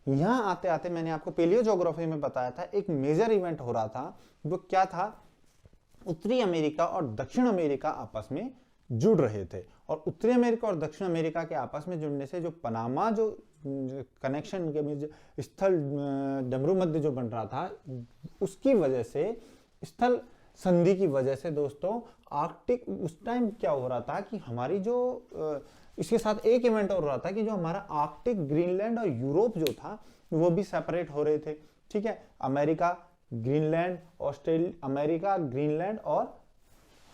यहां आते आते मैंने आपको पेलियोज्योग्राफी में बताया था, एक मेजर इवेंट हो रहा था। वो क्या था, उत्तरी अमेरिका और दक्षिण अमेरिका आपस में जुड़ रहे थे, और उत्तरी अमेरिका और दक्षिण अमेरिका के आपस में जुड़ने से जो पनामा जो कनेक्शन के स्थल डमरू मध्य जो बन रहा था, उसकी वजह से, स्थल संधि की वजह से दोस्तों आर्कटिक, उस टाइम क्या हो रहा था कि हमारी जो इसके साथ एक इवेंट और रहा था कि जो हमारा आर्कटिक, ग्रीनलैंड और यूरोप जो था वो भी सेपरेट हो रहे थे, ठीक है। अमेरिका, ग्रीनलैंड, अमेरिका, ग्रीनलैंड, और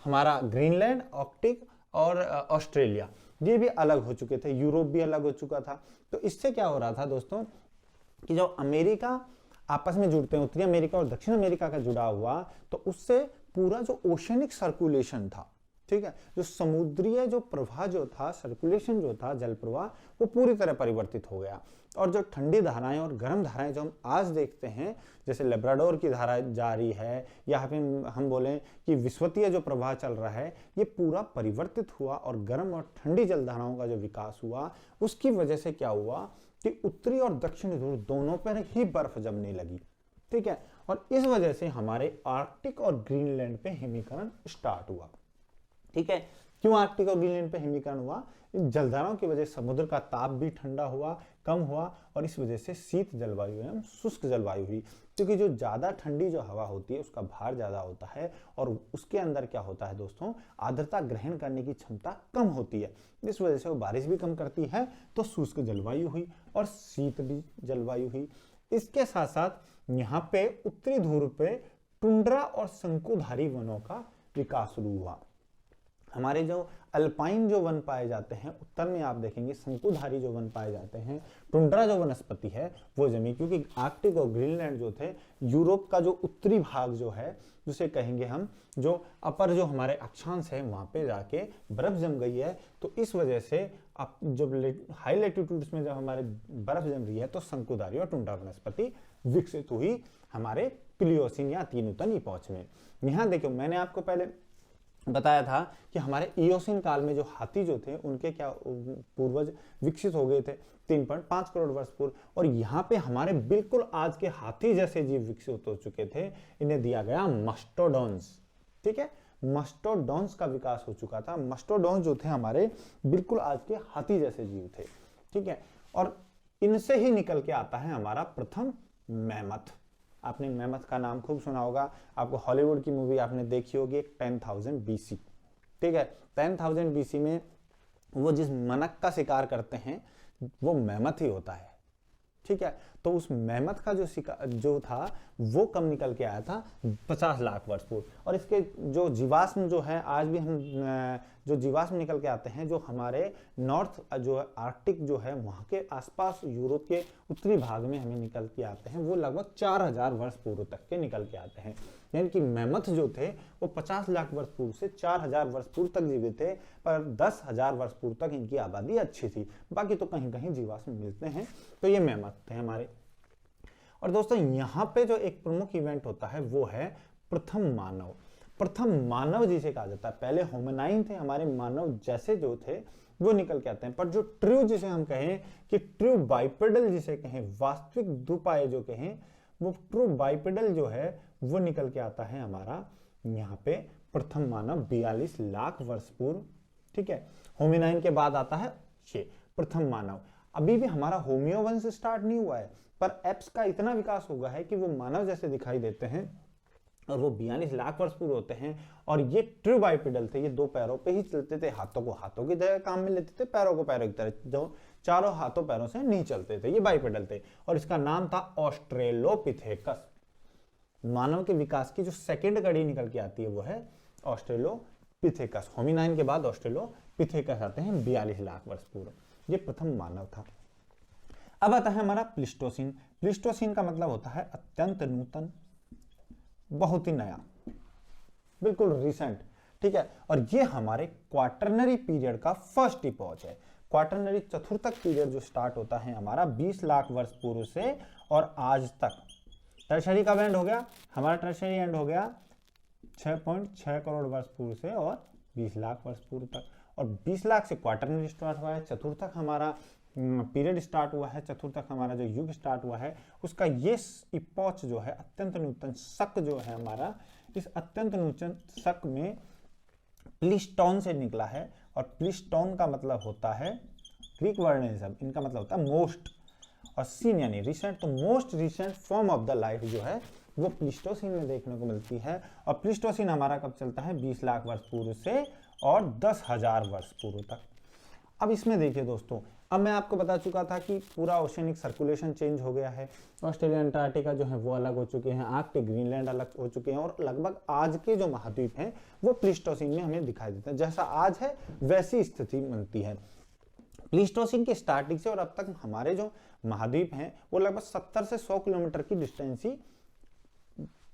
हमारा ग्रीनलैंड, आर्कटिक और ऑस्ट्रेलिया, ये भी अलग हो चुके थे, यूरोप भी अलग हो चुका था। तो इससे क्या हो रहा था दोस्तों कि जब अमेरिका आपस में जुड़ते हैं, उत्तरी अमेरिका और दक्षिण अमेरिका का जुड़ा हुआ, तो उससे पूरा जो ओशनिक सर्कुलेशन था, ठीक है, जो समुद्रीय जो प्रवाह जो था, सर्कुलेशन जो था, जल प्रवाह, वो पूरी तरह परिवर्तित हो गया। और जो ठंडी धाराएं और गर्म धाराएं जो हम आज देखते हैं, जैसे लेब्राडोर की धारा जारी है, या फिर हम बोलें कि विश्वतीय जो प्रवाह चल रहा है, ये पूरा परिवर्तित हुआ, और गर्म और ठंडी जल धाराओं का जो विकास हुआ, उसकी वजह से क्या हुआ कि उत्तरी और दक्षिणी ध्रुव दोनों पर ही बर्फ जमने लगी, ठीक है। और इस वजह से हमारे आर्कटिक और ग्रीनलैंड पे हिमीकरण स्टार्ट हुआ, ठीक है। क्यों आर्कटिक और ग्रीनलैंड पे हिमीकरण हुआ, इन जलधाराओं की वजह से समुद्र का ताप भी ठंडा हुआ, कम हुआ, और इस वजह से शीत जलवायु एवं शुष्क जलवायु हुई। क्योंकि जो ज्यादा ठंडी जो हवा होती है उसका भार ज्यादा होता है, और उसके अंदर क्या होता है दोस्तों, आर्द्रता ग्रहण करने की क्षमता कम होती है, इस वजह से वो बारिश भी कम करती है, तो शुष्क जलवायु हुई और शीत भी जलवायु हुई। इसके साथ साथ यहाँ पे उत्तरी ध्रुव पे टुंड्रा और शंकुधारी वनों का विकास शुरू हुआ। हमारे जो अल्पाइन जो वन पाए जाते हैं उत्तर में आप देखेंगे शंकुधारी जो वन पाए जाते हैं, टुंड्रा जो वनस्पति है वो जमी, क्योंकि आर्कटिक और ग्रीनलैंड जो थे यूरोप का जो उत्तरी भाग जो है जिसे कहेंगे हम, जो अपर जो हमारे अक्षांश है वहां पे जाके बर्फ जम गई है। तो इस वजह से अब जब हाई लेटीट्यूड्स में जब हमारे बर्फ जम रही है तो शंकुधारी और टुंड्रा वनस्पति विकसित हुई हमारे प्लियोसीन या तीनूतन इपॉच में। यहाँ देखो मैंने आपको पहले बताया था कि हमारे इयोसीन काल में जो हाथी जो थे उनके क्या पूर्वज विकसित हो गए थे 3.5 करोड़ वर्ष पूर्व, और यहाँ पे हमारे बिल्कुल आज के हाथी जैसे जीव विकसित हो चुके थे, इन्हें दिया गया मस्टोडॉन्स। ठीक है, मस्टोडॉन्स का विकास हो चुका था। मस्टोडॉन्स जो थे हमारे बिल्कुल आज के हाथी जैसे जीव थे। ठीक है, और इनसे ही निकल के आता है हमारा प्रथम मैमथ। आपने मैमथ का नाम खूब सुना होगा, आपको हॉलीवुड की मूवी आपने देखी होगी 10,000 BC। ठीक है, 10,000 BC में वो जिस मनक का शिकार करते हैं वो मैमथ ही होता है। ठीक है, तो उस मैमथ का जो था वो कब निकल के आया था, 50 लाख वर्ष पूर्व। और इसके जो जीवाश्म जो है आज भी हम जो जीवाश्म निकल के आते हैं, जो हमारे नॉर्थ जो आर्कटिक जो है वहाँ के आसपास यूरोप के उत्तरी भाग में हमें निकल के आते हैं, वो लगभग 4000 वर्ष पूर्व तक के निकल के आते हैं। यानी कि मैमथ जो थे वो 50 लाख वर्ष पूर्व से 4000 वर्ष पूर्व तक जीवित थे, पर 10,000 वर्ष पूर्व तक इनकी आबादी अच्छी थी। बाकी तो कहीं कहीं जीवाश्म मिलते हैं। तो ये मैमथ थे हमारे। और दोस्तों यहाँ पे जो एक प्रमुख इवेंट होता है वो है प्रथम मानव। प्रथम मानव जिसे कहा जाता है, पहले होमिनाइन थे हमारे मानव जैसे जो थे वो निकल के आते हैं, पर जो ट्रू जिसे हम कहें कि ट्रू बाइपेडल जिसे कहें, वास्तविक दुपाए जो कहें, वो ट्रू बाइपेडल जो है वो निकल के आता है हमारा यहाँ पे प्रथम मानव 42 लाख वर्ष पूर्व। ठीक है, होमिनाइन के बाद आता है ये प्रथम मानव। अभी भी हमारा होमियो वंश स्टार्ट नहीं हुआ है, पर एप्स का इतना विकास हुआ है कि वो मानव जैसे दिखाई देते हैं और वो 42 लाख वर्ष पूर्व होते हैं। और ये ट्रू बाइपेडल थे, ये दो पैरों पे ही चलते थे, हाथों को हाथों की तरह काम में लेते थे, पैरों को पैरों की तरह, जो चारों हाथों पैरों से नहीं चलते थे, ये बाइपेडल थे। और इसका नाम था ऑस्ट्रेलोपिथेकस। मानव के विकास की जो सेकेंड कड़ी निकल के आती है वो है ऑस्ट्रेलोपिथेकस। होमिनाइन के बाद ऑस्ट्रेलोपिथेकस आते हैं 42 लाख वर्ष पूर्व। ये प्रथम मानव था। अब आता है हमारा प्लिस्टोसिन। प्लिस्टोसिन का मतलब होता है अत्यंत नूतन, बहुत ही नया, बिल्कुल रिसेंट। ठीक है, और ये हमारे क्वाटरनरी पीरियड का फर्स्ट इपॉच है। क्वाटरनरी चतुर्थक पीरियड जो स्टार्ट होता है हमारा 20 लाख वर्ष पूर्व से और आज तक। टर्शरी कब एंड हो गया हमारा? टर्शरी एंड हो गया 6.6 करोड़ वर्ष पूर्व से और 20 लाख वर्ष पूर्व तक। और 20 लाख से क्वाटरनरी स्टार्ट हुआ है, चतुर्थक हमारा पीरियड स्टार्ट हुआ है, चतुर्थक हमारा जो युग स्टार्ट हुआ है उसका ये इपॉच जो है अत्यंत नूतन शक जो है हमारा, इस अत्यंत नूतन शक में प्लिस्टोन से निकला है। और प्लिस्टोन का मतलब होता है, ग्रीक वर्ड है सब, इनका मतलब होता है मोस्ट, और सीन यानी रिसेंट। तो most recent form of the life जो है वो प्लिस्टोसिन में देखने को मिलती है। और प्लिस्टोसिन हमारा कब चलता है? 20 लाख वर्ष पूर्व से और 10,000 वर्ष पूर्व तक। अब इसमें देखिए दोस्तों, अब मैं आपको बता चुका था कि पूरा ओशियनिक सर्कुलेशन चेंज हो गया है, ऑस्ट्रेलिया अंटार्कटिका जो है वो अलग हो चुके हैं, आर्कटिक ग्रीनलैंड अलग हो चुके हैं, और लगभग आज के जो महाद्वीप हैं वो प्लिस्टोसिन में हमें दिखाई देते हैं। जैसा आज है वैसी स्थिति बनती है। प्लिस्टोसिन के स्टार्टिंग से और अब तक हमारे जो महाद्वीप हैं वो लगभग 70 से 100 किलोमीटर की डिस्टेंस ही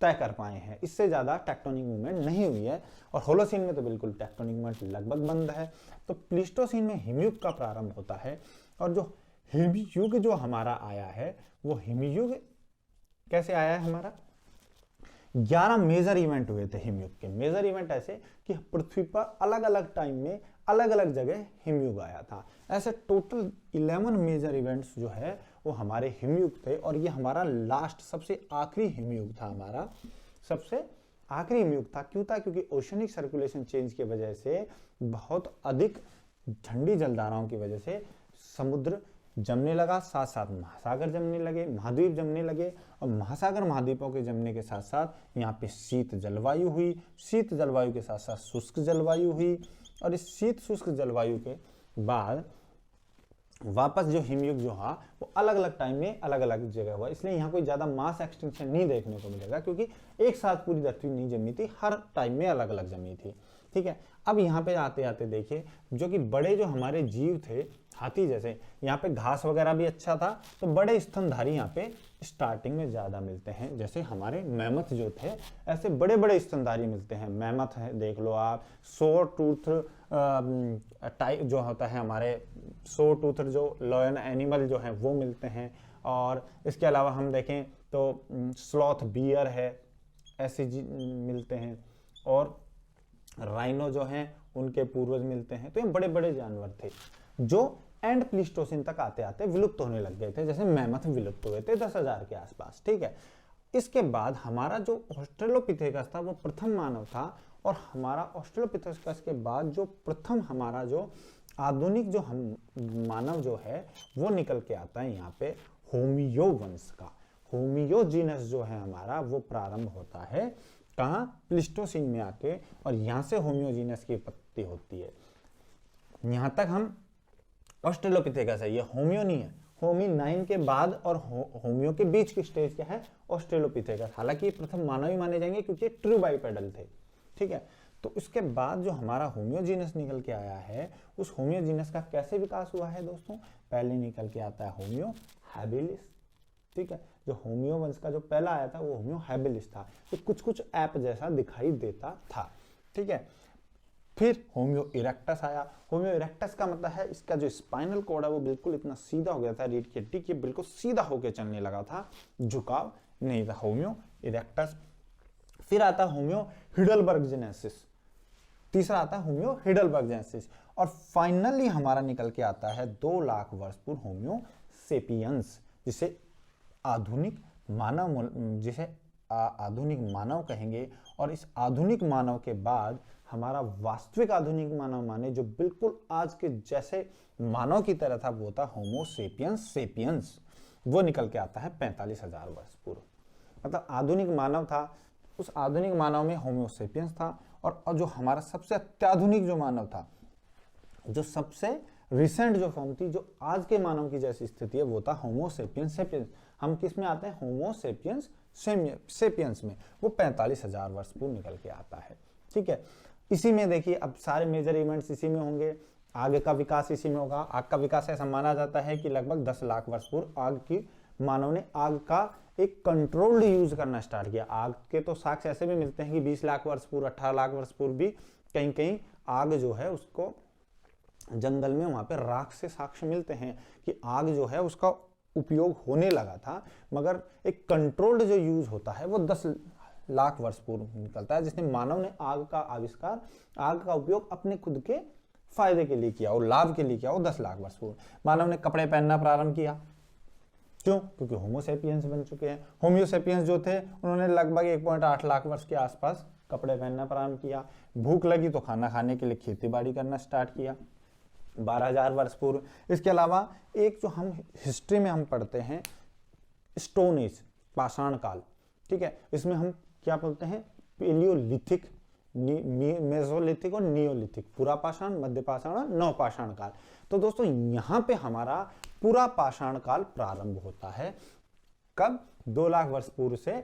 तय कर पाए हैं, इससे ज्यादा टेक्टोनिक मूवमेंट नहीं हुई है। और होलोसीन में तो बिल्कुल टेक्टोनिक मूवमेंट लगभग बंद है। तो प्लिस्टोसिन में हिमयुग का प्रारंभ होता है, और जो हिमयुग जो हमारा आया है वो हिमयुग कैसे आया है हमारा? 11 मेजर इवेंट हुए थे हिमयुग के। मेजर इवेंट ऐसे कि पृथ्वी पर अलग अलग टाइम में अलग अलग जगह हिमयुग आया था। ऐसे टोटल 11 मेजर इवेंट्स जो है वो हमारे हिमयुग थे, और ये हमारा लास्ट सबसे आखिरी हिमयुग था, हमारा सबसे आखिरी हिमयुग था। क्यों था? क्योंकि ओशनिक सर्कुलेशन चेंज की वजह से बहुत अधिक ठंडी जलधाराओं की वजह से समुद्र जमने लगा, साथ साथ महासागर जमने लगे, महाद्वीप जमने लगे, और महासागर महाद्वीपों के जमने के साथ साथ यहाँ पे शीत जलवायु हुई, शीत जलवायु के साथ साथ शुष्क जलवायु हुई, और इस शीत शुष्क जलवायु के बाद वापस जो हिमयुग जो था वो अलग अलग टाइम में अलग अलग जगह हुआ। इसलिए यहाँ कोई ज्यादा मास एक्सटिंक्शन नहीं देखने को मिलेगा, क्योंकि एक साथ पूरी धरती नहीं जमी थी, हर टाइम में अलग अलग जमी थी। ठीक है। अब यहाँ पे आते आते देखिए जो कि बड़े जो हमारे जीव थे हाथी जैसे, यहाँ पे घास वगैरह भी अच्छा था, तो बड़े स्तनधारी यहाँ पे स्टार्टिंग में ज्यादा मिलते हैं। जैसे हमारे मैमथ जो थे ऐसे बड़े बड़े स्तनधारी मिलते हैं। मैमथ है देख लो आप, सॉर टूथ टाइप जो होता है हमारे सॉर टूथ जो लॉयन एनिमल जो है वो मिलते हैं। और इसके अलावा हम देखें तो स्लॉथ बियर है, ऐसे मिलते हैं। और राइनो जो हैं उनके पूर्वज मिलते हैं। तो ये बड़े बड़े जानवर थे जो एंड प्लीस्टोसिन तक आते आते विलुप्त होने लग गए थे। जैसे मैमथ विलुप्त हुए थे 10,000 के आसपास, ठीक है। इसके बाद हमारा जो ऑस्ट्रेलोपिथेकस था वो प्रथम मानव था, और हमारा ऑस्ट्रेलोपिथेकस के बाद जो प्रथम हमारा जो आधुनिक जो हम मानव जो है वो निकल के आता है यहाँ पे होमियो वंश का। होमियो जीनस जो है हमारा वो प्रारंभ होता है कहाँ, प्लीस्टोसिन में आके, और यहाँ से होमियो जीनस की उत्पत्ति होती है। यहाँ तक हम ऑस्ट्रेलोपिथेकस है, ये होमियो नहीं है। होमिनाइन के बाद और होमियो के बीच की स्टेज क्या है, ऑस्ट्रेलोपिथेकस। हालांकि ये प्रथम मानव ही माने जाएंगे क्योंकि ट्रू बाइपेडल थे, ठीक है। तो इसके बाद जो हमारा होमियो जीनस निकल के आया है, उस होमियो जीनस का कैसे विकास हुआ है दोस्तों, पहले निकल के आता है होमियो हैबिलिस, ठीक है। जो होमियो वंश का जो पहला आया था वो होमियो हैबिलिस था, तो कुछ कुछ ऐप जैसा दिखाई देता था, ठीक है। फिर होमियो इरेक्टस आया। होमियो इरेक्टस का मतलब है इसका जो स्पाइनल कॉर्ड है वो बिल्कुल इतना सीधा हो गया था, रीढ़ की हड्डी के बिल्कुल सीधा होकर चलने लगा था, झुकाव नहीं था। Homeo erectus. फिर आता है होमियो हिडलबर्गजेनेसिस, तीसरा आता है होमियो हिडलबर्गजेनेसिस, और फाइनली हमारा निकल के आता है 2 लाख वर्ष पूर्व होमियो सेपियंस, जिसे आधुनिक मानव कहेंगे। और इस आधुनिक मानव के बाद हमारा वास्तविक आधुनिक मानव माने जो बिल्कुल आज के जैसे मानव की तरह था वो था होमो सेपियंस। वो निकल के आता है 45,000 वर्ष पूर्व। मतलब आधुनिक मानव था, उस आधुनिक मानव में होमो सेपियंस था, और जो हमारा सबसे अत्याधुनिक जो मानव था, जो सबसे रिसेंट जो फॉर्म थी, जो आज के मानव की जैसी स्थिति है, वो था होमो सेपियंस सेपियंस। हम किस में आते हैं, होमो सेपियंस सेपियंस में, वो 45,000 वर्ष पूर्व निकल के आता है, ठीक है। इसी में देखिए अब सारे मेजर इवेंट्स इसी में होंगे, आग का विकास इसी में होगा। आग का विकास ऐसा माना जाता है कि लगभग 10 लाख वर्ष पूर्व आग की मानव ने आग का एक कंट्रोल्ड यूज करना स्टार्ट किया। आग के तो साक्ष्य ऐसे भी मिलते हैं कि 20 लाख वर्ष पूर्व, 18 लाख वर्ष पूर्व भी कहीं कहीं आग जो है उसको जंगल में वहां पे राख से साक्ष्य मिलते हैं कि आग जो है उसका उपयोग होने लगा था, मगर एक कंट्रोल्ड जो यूज होता है वो 10 लाख वर्ष पूर्व निकलता है, जिसने मानव ने आग का आविष्कार, आग का उपयोग अपने खुद के फायदे के लिए किया और लाभ के लिए किया। वो 10 लाख वर्ष पूर्व मानव ने कपड़े पहनना प्रारंभ किया। क्यों? क्योंकि होमोसेपियंस बन चुके हैं। होमियोसेपियंस जो थे उन्होंने लगभग 1.8 लाख वर्ष के आसपास कपड़े पहनना प्रारंभ किया। भूख लगी तो खाना खाने के लिए खेती बाड़ी करना स्टार्ट किया 12,000 वर्ष पूर्व। इसके अलावा एक जो हम हिस्ट्री में हम पढ़ते हैं स्टोन एज, पाषाण काल, ठीक है, इसमें हम क्या बोलते हैं, पेलियोलिथिक, मेसोलिथिक और नियोलिथिक, पुरा पाषाण, मध्य पाषाण और नवपाषाण काल। तो दोस्तों यहाँ पे हमारा पूरा पाषाण काल प्रारंभ होता है। कब? 2 लाख वर्ष पूर्व से,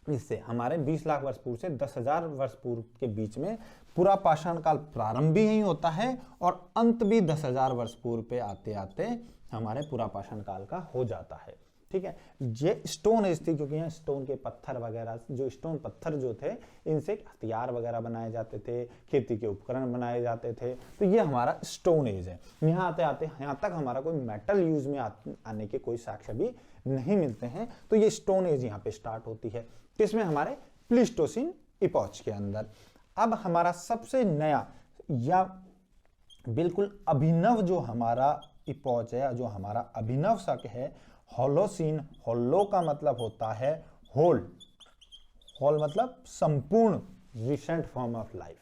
इससे हमारे 20 लाख वर्ष पूर्व से 10,000 वर्ष पूर्व के बीच में पूरा पाषाण काल प्रारंभ भी यही होता है और अंत भी 10,000 वर्ष पूर्व पे आते आते हमारे पूरा पाषाण काल का हो जाता है, ठीक है। ये स्टोन एज थी, क्योंकि यहाँ स्टोन के पत्थर वगैरह, जो स्टोन पत्थर जो थे इनसे हथियार वगैरह बनाए जाते थे, खेती के उपकरण बनाए जाते थे, तो ये हमारा स्टोन एज है। यहाँ आते आते यहाँ तक हमारा कोई मेटल यूज में आने के कोई साक्ष्य भी नहीं मिलते हैं। तो ये स्टोन एज यहाँ पे स्टार्ट होती है, किसमें? हमारे प्लीस्टोसिन इपॉच के अंदर। अब हमारा सबसे नया या बिल्कुल अभिनव जो हमारा इपॉच है, जो हमारा अभिनव शक है, होलोसीन। होलो का मतलब होता है होल, होल मतलब संपूर्ण, रिसेंट फॉर्म ऑफ लाइफ।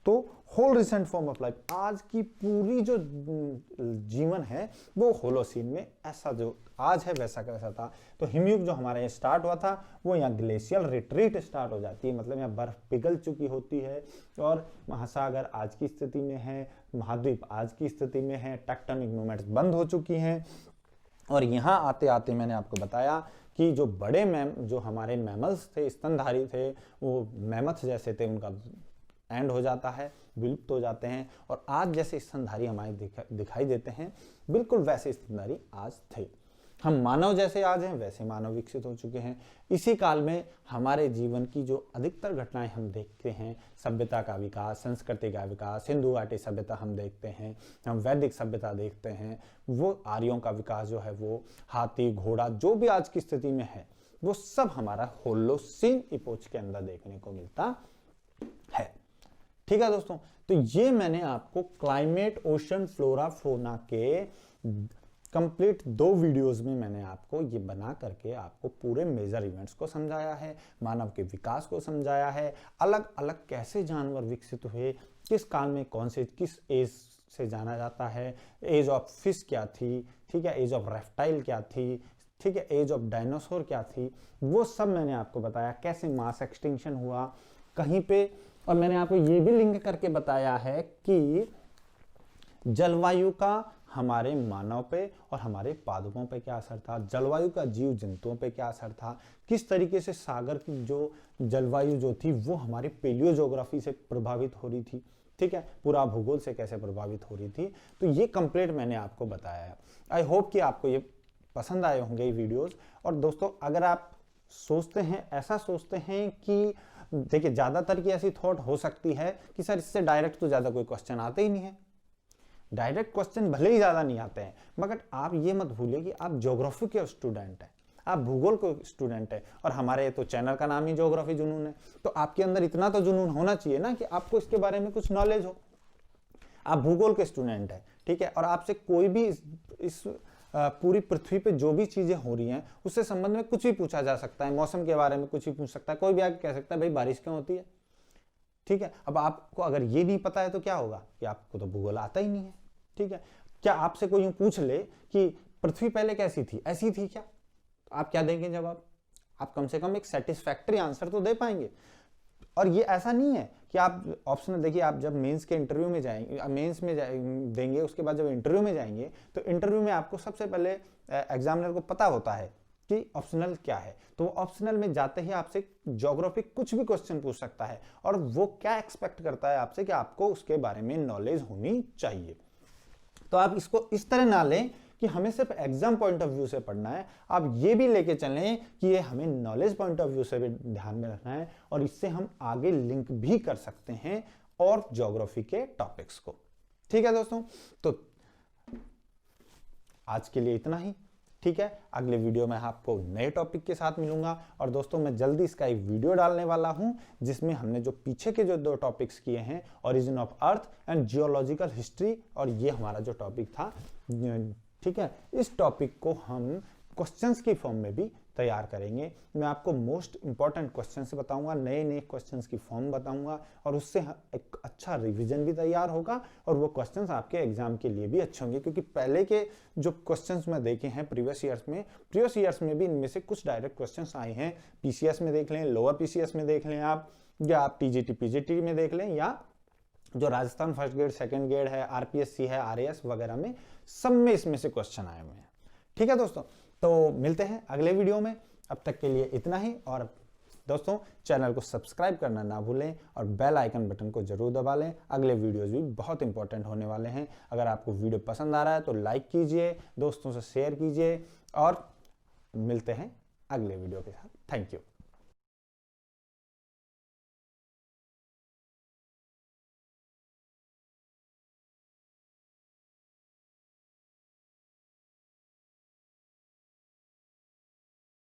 तो whole recent form of life, आज की पूरी जो जीवन है वो होलोसीन में, ऐसा जो आज है वैसा कैसा था। तो हिमयुग जो हमारे यहाँ स्टार्ट हुआ था वो यहाँ ग्लेशियल रिट्रीट स्टार्ट हो जाती है, मतलब यहाँ बर्फ पिघल चुकी होती है और महासागर आज की स्थिति में है, महाद्वीप आज की स्थिति में है, टेक्टोनिक मूवमेंट्स बंद हो चुकी हैं। और यहाँ आते आते मैंने आपको बताया कि जो बड़े जो हमारे मैमल्स थे, स्तनधारी थे, वो मैमथ जैसे थे, उनका एंड हो जाता है, विलुप्त हो जाते हैं। और आज जैसे स्तनधारी हमारे दिखाई देते हैं, बिल्कुल वैसे स्तनधारी आज थे। हम मानव जैसे आज हैं, वैसे मानव विकसित हो चुके हैं। इसी काल में हमारे जीवन की जो अधिकतर घटनाएं हम देखते हैं, सभ्यता का विकास, संस्कृति का विकास, सिंधु घाटी सभ्यता हम देखते हैं, हम वैदिक सभ्यता देखते हैं, वो आर्यों का विकास जो है, वो हाथी घोड़ा जो भी आज की स्थिति में है, वो सब हमारा होलोसीन इपोच के अंदर देखने को मिलता है। ठीक है दोस्तों, तो ये मैंने आपको क्लाइमेट, ओशन, फ्लोरा, फौना के कंप्लीट 2 वीडियोस में मैंने आपको ये बना करके आपको पूरे मेजर इवेंट्स को समझाया है, मानव के विकास को समझाया है, अलग अलग कैसे जानवर विकसित हुए, किस काल में कौन से किस एज से जाना जाता है, एज ऑफ फिश क्या थी, ठीक है, एज ऑफ रेप्टाइल क्या थी, ठीक है, एज ऑफ डायनासोर क्या थी, वो सब मैंने आपको बताया। कैसे मास एक्सटिंक्शन हुआ कहीं पे, और मैंने आपको ये भी लिंक करके बताया है कि जलवायु का हमारे मानव पे और हमारे पादपों पे क्या असर था, जलवायु का जीव जंतुओं पे क्या असर था, किस तरीके से सागर की जो जलवायु जो थी वो हमारी पेलियो ज्योग्राफी से प्रभावित हो रही थी, ठीक है, पूरा भूगोल से कैसे प्रभावित हो रही थी। तो ये कंप्लीट मैंने आपको बताया है। आई होप कि आपको ये पसंद आए होंगे ये वीडियोस। और दोस्तों, अगर आप सोचते हैं, ऐसा सोचते हैं कि देखिए, ज़्यादातर की ऐसी थॉट हो सकती है कि सर इससे डायरेक्ट तो ज़्यादा कोई क्वेश्चन आते ही नहीं है, डायरेक्ट क्वेश्चन भले ही ज़्यादा नहीं आते हैं, मगर आप ये मत भूलिए कि आप ज्योग्राफी के स्टूडेंट हैं, आप भूगोल के स्टूडेंट हैं, और हमारे तो चैनल का नाम ही ज्योग्राफी जुनून है। तो आपके अंदर इतना तो जुनून होना चाहिए ना कि आपको इसके बारे में कुछ नॉलेज हो। आप भूगोल के स्टूडेंट हैं, ठीक है, और आपसे कोई भी इस पूरी पृथ्वी पे जो भी चीजें हो रही हैं उससे संबंध में कुछ भी पूछा जा सकता है, मौसम के बारे में कुछ भी पूछ सकता है, कोई भी आके कह सकता है भाई बारिश क्यों होती है, ठीक है। अब आपको अगर ये नहीं पता है तो क्या होगा कि आपको तो भूगोल आता ही नहीं है, ठीक है। क्या आपसे कोई यूं पूछ ले कि पृथ्वी पहले कैसी थी, ऐसी थी क्या, तो आप क्या देंगे जवाब? आप कम से कम एक सेटिस्फैक्टरी आंसर तो दे पाएंगे। और ये ऐसा नहीं है कि आप ऑप्शनल, देखिए आप जब मेंस के इंटरव्यू में जाएंगे, मेंस में देंगे, उसके बाद जब इंटरव्यू में जाएंगे तो इंटरव्यू में आपको सबसे पहले एग्जामिनर को पता होता है कि ऑप्शनल क्या है। तो ऑप्शनल में जाते ही आपसे ज्योग्राफी कुछ भी क्वेश्चन पूछ सकता है, और वो क्या एक्सपेक्ट करता है आपसे कि आपको उसके बारे में नॉलेज होनी चाहिए। तो आप इसको इस तरह ना लें कि हमें सिर्फ एग्जाम पॉइंट ऑफ व्यू से पढ़ना है, आप ये भी लेके चलें कि ये हमें नॉलेज पॉइंट ऑफ व्यू से भी ध्यान में रखना है, और इससे हम आगे लिंक भी कर सकते हैं और ज्योग्राफी के टॉपिक्स को। ठीक है दोस्तों, तो आज के लिए इतना ही, ठीक है। अगले वीडियो में आपको नए टॉपिक के साथ मिलूंगा, और दोस्तों मैं जल्दी इसका एक वीडियो डालने वाला हूं जिसमें हमने जो पीछे के जो 2 टॉपिक्स किए हैं, origin of earth and geological history, और ये हमारा जो टॉपिक था, ठीक है, इस टॉपिक को हम क्वेश्चंस की फॉर्म में भी तैयार करेंगे। मैं आपको मोस्ट इंपॉर्टेंट क्वेश्चंस बताऊंगा, नए नए क्वेश्चंस की फॉर्म बताऊंगा, और उससे एक अच्छा रिवीजन भी तैयार होगा, और वो क्वेश्चंस आपके एग्जाम के लिए भी अच्छे होंगे। क्योंकि पहले के जो क्वेश्चंस मैं देखे हैं प्रीवियस ईयर्स में भी इनमें से कुछ डायरेक्ट क्वेश्चंस आए हैं। पीसीएस में देख लें, लोअर पीसीएस में देख लें आप, या आप टीजीटी पीजीटी में देख लें, या जो Rajasthan first grade second grade है, आरपीएससी है, आरएएस वगैरह में, सब में इसमें से क्वेश्चन आए हुए हैं। ठीक है दोस्तों, तो मिलते हैं अगले वीडियो में। अब तक के लिए इतना ही, और दोस्तों चैनल को सब्सक्राइब करना ना भूलें और बेल आइकन बटन को जरूर दबा लें। अगले वीडियोस भी बहुत इंपॉर्टेंट होने वाले हैं। अगर आपको वीडियो पसंद आ रहा है तो लाइक कीजिए, दोस्तों से शेयर कीजिए, और मिलते हैं अगले वीडियो के साथ। Thank you.